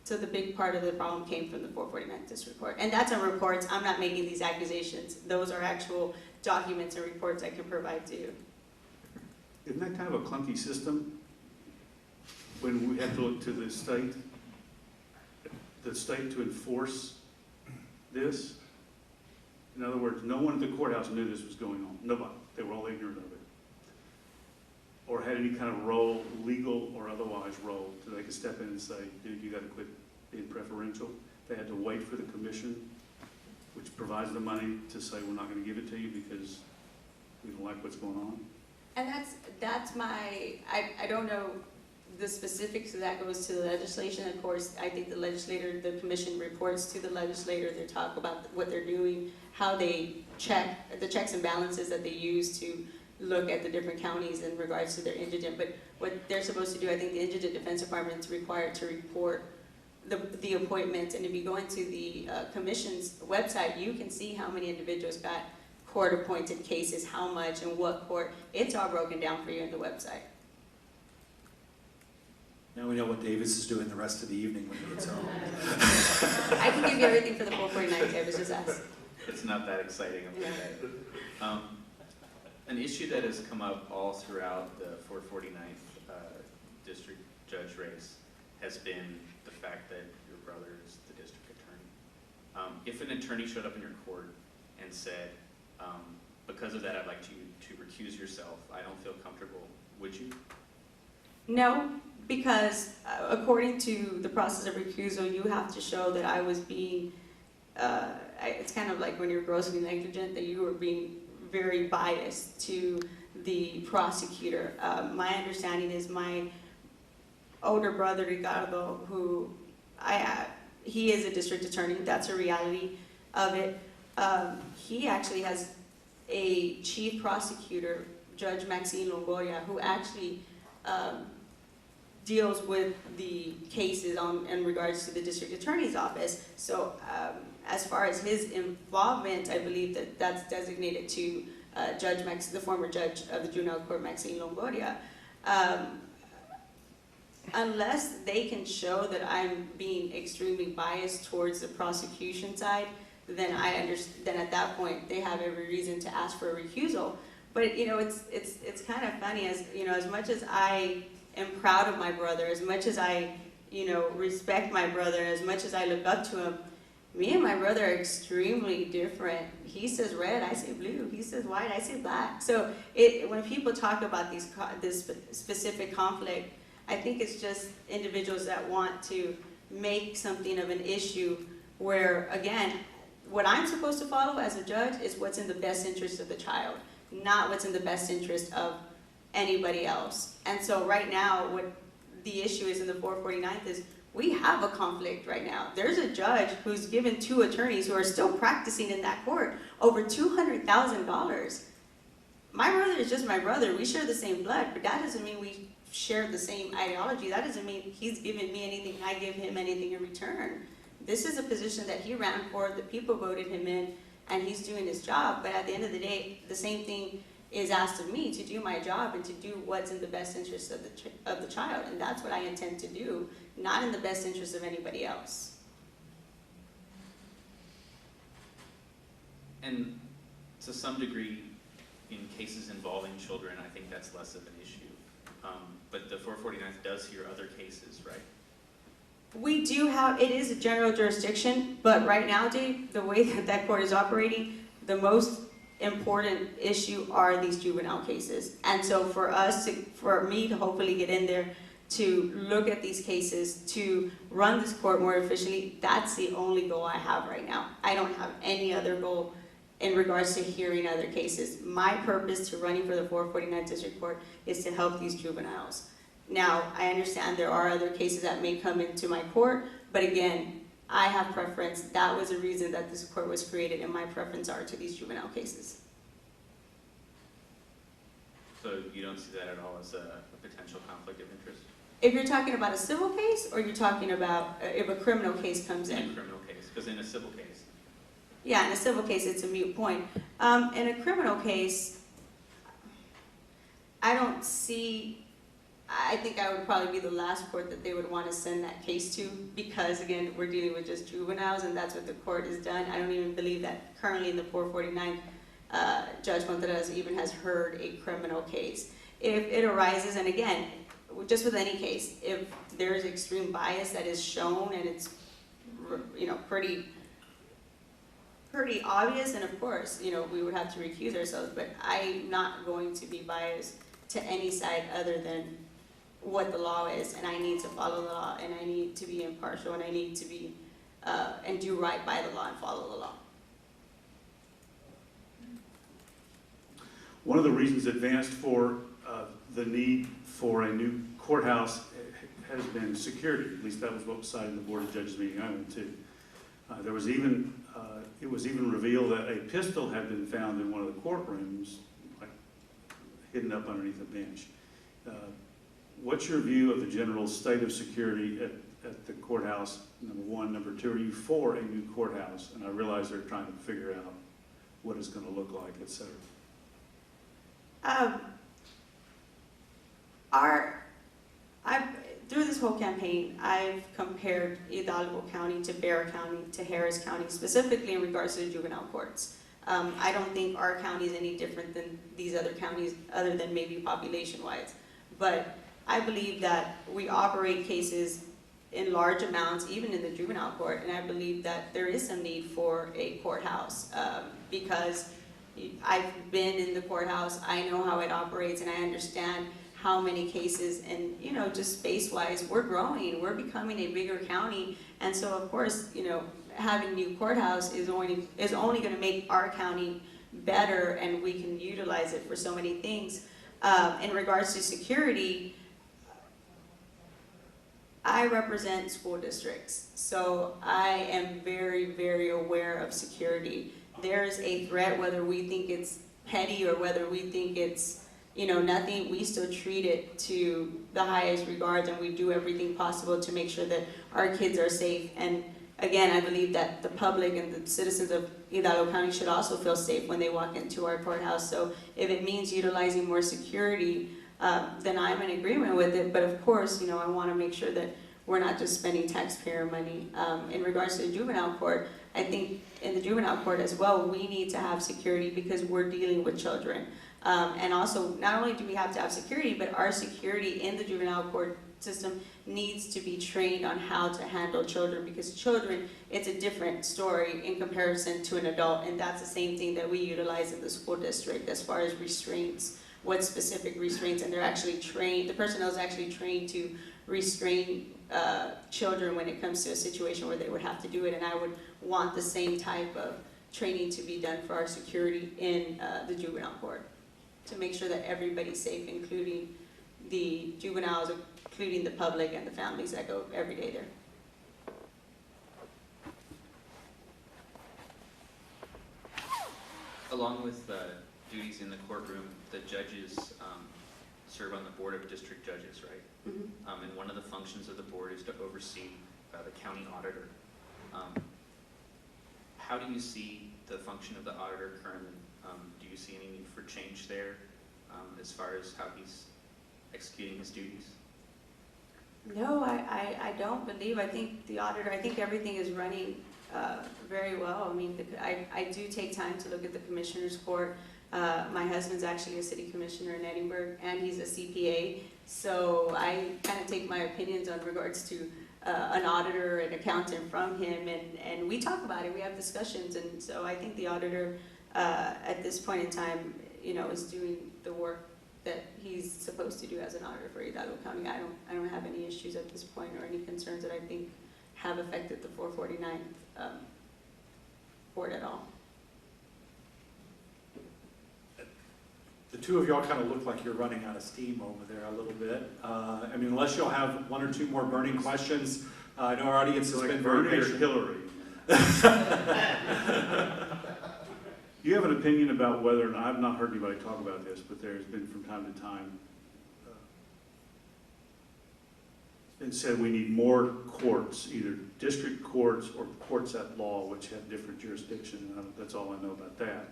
So the big part of the problem came from the 449th District Court. And that's on reports. I'm not making these accusations. Those are actual documents and reports I can provide to you.
Isn't that kind of a clunky system? When we have to look to the state to enforce this? In other words, no one at the courthouse knew this was going on. Nobody. They were all ignorant of it. Or had any kind of role, legal or otherwise role, so they could step in and say, dude, you got to quit being preferential. They had to wait for the commission, which provides the money, to say, we're not going to give it to you because we don't like what's going on.
And that's my, I don't know the specifics of that goes to the legislation. Of course, I think the commission reports to the legislator. They talk about what they're doing, how they check, the checks and balances that they use to look at the different counties in regards to their indigent. But what they're supposed to do, I think the Indigent Defense Department is required to report the appointments. And if you go into the commission's website, you can see how many individuals got court-appointed cases, how much, and what court. It's all broken down for you in the website.
Now we know what Davis is doing the rest of the evening when he gets home.
I can give you everything for the 449, Davis, just ask.
It's not that exciting of a day. An issue that has come up all throughout the 449th district judge race has been the fact that your brother is the district attorney. If an attorney showed up in your court and said, because of that, I'd like you to recuse yourself, I don't feel comfortable, would you?
No, because according to the process of recusal, you have to show that I was being, it's kind of like when you're grossly negligent, that you were being very biased to the prosecutor. My understanding is my older brother, Ricardo, who he is a district attorney, that's a reality of it. He actually has a chief prosecutor, Judge Maxine Longoria, who actually deals with the cases in regards to the district attorney's office. So as far as his involvement, I believe that's designated to Judge the former judge of the juvenile court, Maxine Longoria. Unless they can show that I'm being extremely biased towards the prosecution side, then then at that point they have every reason to ask for a recusal. But it's kind of funny, as much as I am proud of my brother, as much as I respect my brother, as much as I look up to him, Me and my brother are extremely different. He says red, I say blue. He says white, I say black. So when people talk about this specific conflict, I think it's just individuals that want to make something of an issue where, again, what I'm supposed to follow as a judge is what's in the best interest of the child, not what's in the best interest of anybody else. And so right now, what the issue is in the 449th is we have a conflict right now. There's a judge who's given 2 attorneys who are still practicing in that court over $200,000. My brother is just my brother. We share the same blood, but that doesn't mean we share the same ideology. That doesn't mean he's giving me anything and I give him anything in return. This is a position that he ran for, the people voted him in, and he's doing his job. But at the end of the day, the same thing is asked of me, to do my job and to do what's in the best interest of the child. And that's what I intend to do, not in the best interest of anybody else.
And to some degree, in cases involving children, I think that's less of an issue. But the 449th does hear other cases, right?
We do have, it is a general jurisdiction, but right now, Dave, the way that court is operating, the most important issue are these juvenile cases. And so for me to hopefully get in there to look at these cases, to run this court more efficiently, that's the only goal I have right now. I don't have any other goal in regards to hearing other cases. My purpose to running for the 449th District Court is to help these juveniles. Now, I understand there are other cases that may come into my court, but again, I have preference. That was the reason that this court was created, and my preference are to these juvenile cases.
So you don't see that at all as a potential conflict of interest?
If you're talking about a civil case, or you're talking about if a criminal case comes in?
In a criminal case, because in a civil case.
Yeah, in a civil case, it's a moot point. In a criminal case, I don't see, I think I would probably be the last court that they would want to send that case to, because again, we're dealing with just juveniles, and that's what the court has done. I don't even believe that currently in the 449, Judge Contreras even has heard a criminal case. If it arises, and again, just with any case, if there's extreme bias that is shown and it's, pretty obvious, and of course, we would have to recuse ourselves, but I'm not going to be biased to any side other than what the law is, and I need to follow the law, and I need to be impartial, and I need to be, and do right by the law and follow the law.
One of the reasons advanced for the need for a new courthouse has been security. At least that was what was cited in the Board of Judges meeting I went to. It was even revealed that a pistol had been found in one of the courtrooms, like hidden up underneath a bench. What's your view of the general state of security at the courthouse, number one? Number two, are you for a new courthouse? And I realize they're trying to figure out what it's going to look like, et cetera.
Through this whole campaign, I've compared Hidalgo County to Bexar County to Harris County, specifically in regards to the juvenile courts. I don't think our county is any different than these other counties, other than maybe population-wise. But I believe that we operate cases in large amounts, even in the juvenile court, and I believe that there is some need for a courthouse because I've been in the courthouse, I know how it operates, and I understand how many cases, and just space-wise, we're growing, we're becoming a bigger county, and so of course, having a new courthouse is only going to make our county better, and we can utilize it for so many things. In regards to security, I represent school districts, so I am very, very aware of security. There's a threat, whether we think it's petty or whether we think it's nothing, we still treat it to the highest regards, and we do everything possible to make sure that our kids are safe. And again, I believe that the public and the citizens of Hidalgo County should also feel safe when they walk into our courthouse. So if it means utilizing more security, then I'm in agreement with it. But of course, I want to make sure that we're not just spending taxpayer money. In regards to the juvenile court, I think in the juvenile court as well, we need to have security because we're dealing with children. And also, not only do we have to have security, but our security in the juvenile court system needs to be trained on how to handle children, because children, it's a different story in comparison to an adult, and that's the same thing that we utilize in the school district as far as restraints, what specific restraints, and they're actually trained, the personnel is actually trained to restrain children when it comes to a situation where they would have to do it, and I would want the same type of training to be done for our security in the juvenile court, to make sure that everybody's safe, including the juveniles, including the public and the families that go every day there.
Along with duties in the courtroom, the judges serve on the board of district judges, right?
Mm-hmm.
And one of the functions of the board is to oversee the county auditor. How do you see the function of the auditor currently? Do you see any need for change there as far as how he's executing his duties?
No, I don't believe. I think the auditor, I think everything is running very well. I mean, I do take time to look at the commissioner's court. My husband's actually a city commissioner in Edinburgh, and he's a CPA. So I kind of take my opinions on regards to an auditor and accountant from him, and we talk about it. We have discussions, and so I think the auditor at this point in time, you know, is doing the work that he's supposed to do as an auditor for Hidalgo County. I don't have any issues at this point or any concerns that I think have affected the 449th board at all.
The two of y'all kind of look like you're running out of steam over there a little bit. I mean, unless you'll have one or two more burning questions. I know our audience has been very
Bernie or
patient.
Hillary? Do you have an opinion about whether, and I've not heard anybody talk about this, but there's been from time to time, it's been said we need more courts, either district courts or courts at law, which have different jurisdiction. That's all I know about that.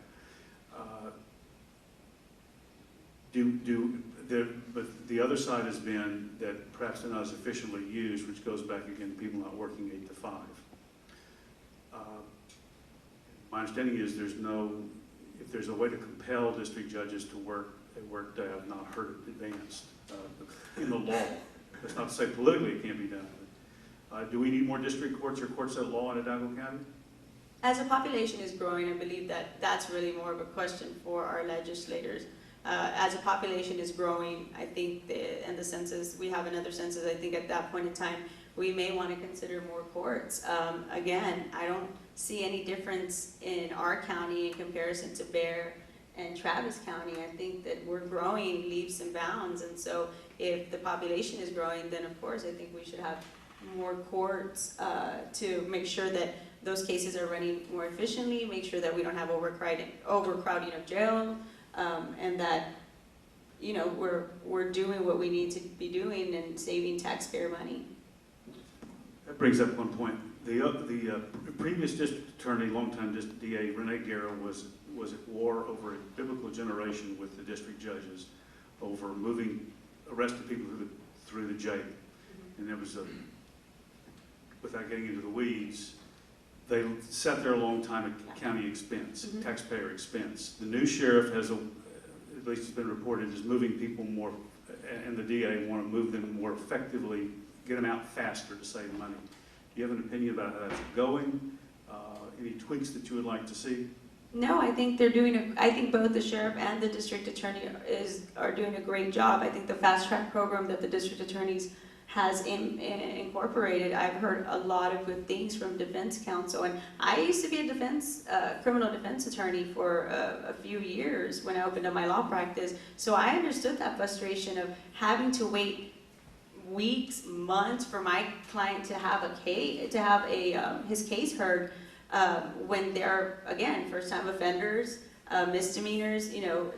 But the other side has been that perhaps they're not as efficiently used, which goes back again to people not working 8 to 5. My understanding is if there's a way to compel district judges to work a work day, I've not heard it advanced in the law. That's not to say politically it can't be done. But, do we need more district courts or courts at law in Hidalgo County?
As the population is growing, I believe that that's really more of a question for our legislators. As the population is growing, I think, and the census, we have another census, I think at that point in time, we may want to consider more courts. Again, I don't see any difference in our county in comparison to Bexar and Travis County. I think that we're growing leaps and bounds, and so if the population is growing, then of course I think we should have more courts to make sure that those cases are running more efficiently, make sure that we don't have overcrowding of jail, and that, you know, we're doing what we need to be doing and saving taxpayer money.
That brings up one point. The previous district attorney, longtime DA, Renee was at war over a biblical generation with the district judges over arresting people through the jail. And there was without getting into the weeds, they sat there a long time at county expense, taxpayer expense. The new sheriff has, at least it's been reported, is moving people more, and the DA want to move them more effectively, get them out faster to save money. Do you have an opinion about how that's going? Any tweaks that you would like to see?
No, I think they're doing I think both the sheriff and the district attorney are doing a great job. I think the fast track program that the district attorneys has incorporated, I've heard a lot of good things from defense counsel. And I used to be a criminal defense attorney for a few years when I opened up my law practice. So I understood that frustration of having to wait weeks, months for my client to have his case heard when they're, again, first-time offenders, misdemeanors. You know,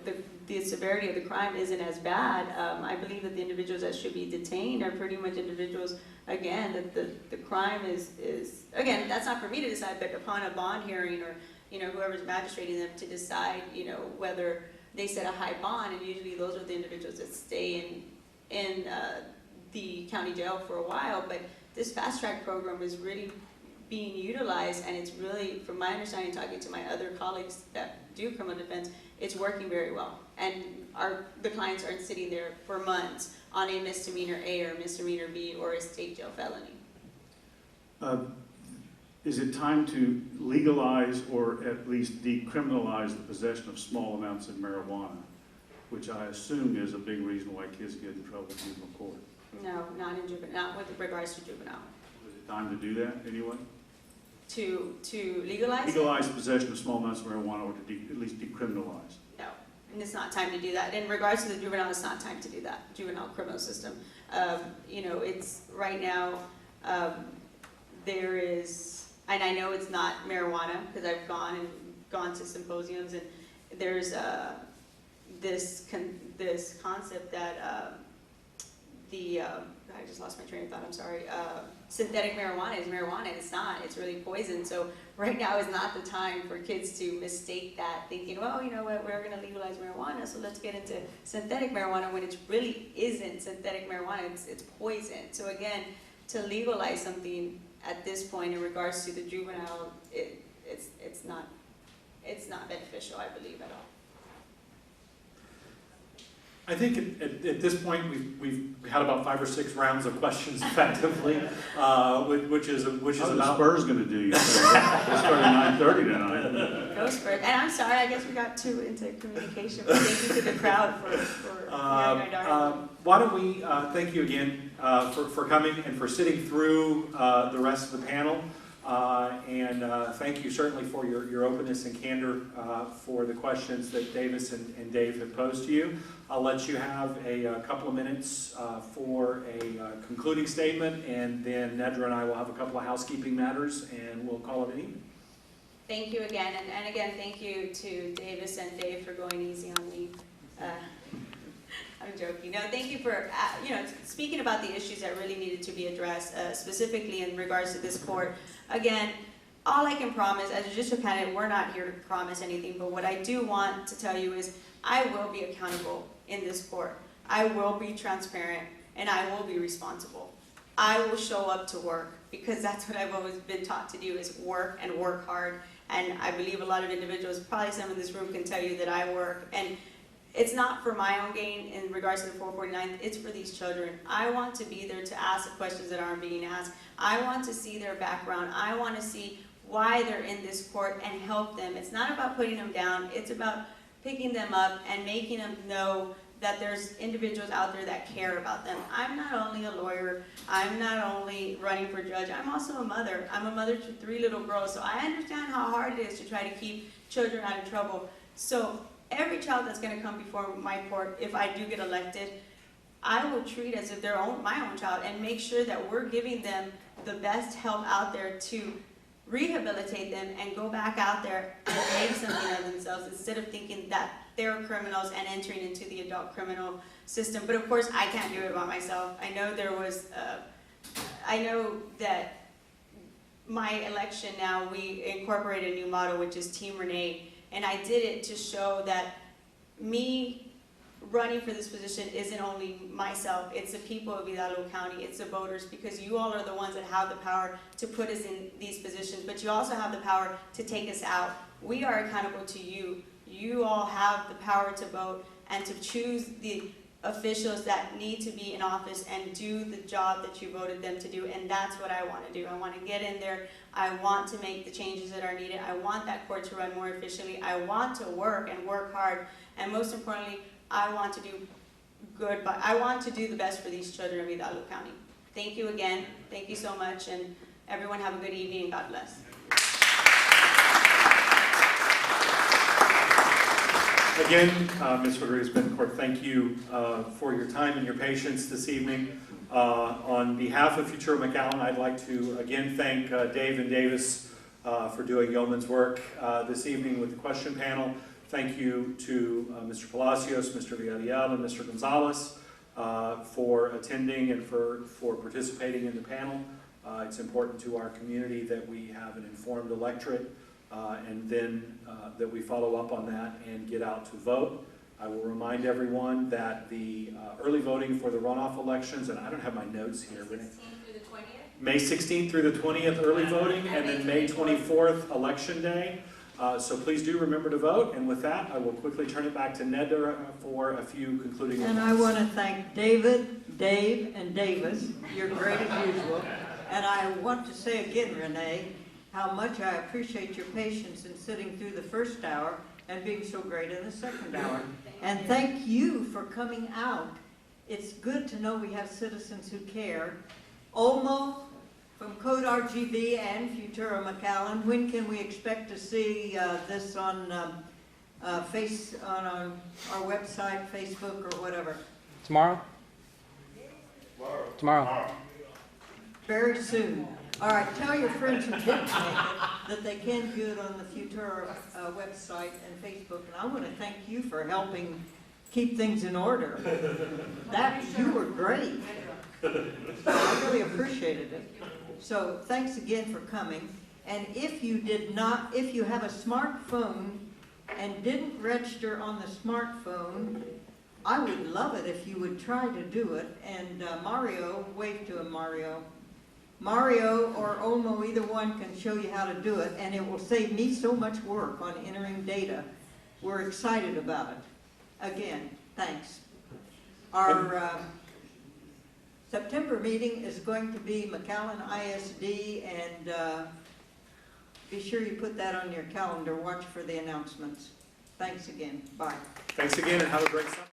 the severity of the crime isn't as bad. I believe that the individuals that should be detained are pretty much individuals, again, that the crime is again, that's not for me to decide, but upon a bond hearing or, you know, whoever's magistrating them to decide, you know, whether they set a high bond, and usually those are the individuals that stay in the county jail for a while. But this fast track program is really being utilized, and it's really, from my understanding, talking to my other colleagues that do criminal defense, It's working very well. And the clients aren't sitting there for months on a misdemeanor A or misdemeanor B or a state jail felony.
Is it time to legalize or at least decriminalize the possession of small amounts of marijuana, which I assume is a big reason why kids get in trouble in juvenile court?
No, not in juvenile, not with regards to juvenile.
Is it time to do that anyway?
To legalize it?
Legalize possession of small amounts of marijuana or to at least decriminalize?
No, and it's not time to do that. In regards to the juvenile, it's not time to do that, juvenile criminal system. You know, it's right now, there is, and I know it's not marijuana because I've gone to symposiums, and there's this concept that I just lost my train of thought, I'm sorry. Synthetic marijuana is marijuana, it's not, it's really poison. So right now is not the time for kids to mistake that, thinking, well, you know what, we're gonna legalize marijuana, so let's get into synthetic marijuana, when it really isn't synthetic marijuana, it's poison. So again, to legalize something at this point in regards to the juvenile, it's not beneficial, I believe, at all.
I think at this point, we've had about 5 or 6 rounds of questions effectively, which is
How's the
about...
Spurs going to do you? They start at 9:30 tonight.
Go Spurs. And I'm sorry, I guess we got too into communication, but thank you to the crowd for hearing our darling.
Why don't we thank you again for coming and for sitting through the rest of the panel. And thank you certainly for your openness and candor for the questions that Davis and Dave have posed to you. I'll let you have a couple of minutes for a concluding statement, and then Nedra and I will have a couple of housekeeping matters, and we'll call it an evening.
Thank you again, and again, thank you to Davis and Dave for going easy on me. I'm joking. No, thank you for speaking about the issues that really needed to be addressed, specifically in regards to this court. Again, all I can promise, as a judicial candidate, we're not here to promise anything, but what I do want to tell you is I will be accountable in this court. I will be transparent, and I will be responsible. I will show up to work, because that's what I've always been taught to do, is work and work hard. And I believe a lot of individuals, probably some in this room, can tell you that I work. And it's not for my own gain in regards to the 449th, it's for these children. I want to be there to ask the questions that aren't being asked. I want to see their background. I want to see why they're in this court and help them. It's not about putting them down, it's about picking them up and making them know that there's individuals out there that care about them. I'm not only a lawyer, I'm not only running for judge, I'm also a mother. I'm a mother to 3 little girls, so I understand how hard it is to try to keep children out of trouble. So every child that's gonna come before my court, if I do get elected, I will treat as if they're my own child and make sure that we're giving them the best help out there to rehabilitate them and go back out there and make something of themselves, instead of thinking that they're criminals and entering into the adult criminal system. But of course, I can't do it by myself. I know I know that my election now, we incorporated a new motto, which is Team Renee, and I did it to show that me running for this position isn't only myself, it's the people of Hidalgo County, it's the voters, because you all are the ones that have the power to put us in these positions, but you also have the power to take us out. We are accountable to you. You all have the power to vote and to choose the officials that need to be in office and do the job that you voted them to do, and that's what I want to do. I want to get in there. I want to make the changes that are needed. I want that court to run more efficiently. I want to work and work hard, and most importantly, I want to do good, but I want to do the best for these children of Hidalgo County. Thank you again. Thank you so much, and everyone have a good evening, and God bless.
Again, Ms. Rodriguez-Betancourt, thank you for your time and your patience this evening. On behalf of Futuro McAllen, I'd like to again thank Dave and Davis for doing yeoman's work this evening with the question panel. Thank you to Mr. Palacios, Mr. Villarreal, and Mr. Gonzalez for attending and for participating in the panel. It's important to our community that we have an informed electorate and then that we follow up on that and get out to vote. I will remind everyone that the early voting for the runoff elections, and I don't have my notes here, Renee. May 16th through the 20th early voting, and then May 24th election day. So please do remember to vote, and with that, I will quickly turn it back to Ned for a few concluding remarks.
And I want to thank David, Dave, and Davis. You're great as usual. And I want to say again, Renee, how much I appreciate your patience in sitting through the first hour and being so great in the second hour. And thank you for coming out. It's good to know we have citizens who care. Olmo from Code RGB and Futuro McAllen, when can we expect to see this on our website, Facebook, or whatever?
Tomorrow? Tomorrow.
Very soon. All right, tell your friends who didn't make it that they can view it on the Futuro website and Facebook. And I want to thank you for helping keep things in order. You were great. I really appreciated it. So thanks again for coming. And if you have a smartphone and didn't register on the smartphone, I would love it if you would try to do it. And Mario, wave to him, Mario. Mario or Olmo, either one can show you how to do it, and it will save me so much work on entering data. We're excited about it. Again, thanks. Our September meeting is going to be McAllen ISD, and be sure you put that on your calendar. Watch for the announcements. Thanks again. Bye.
Thanks again, and have a great summer.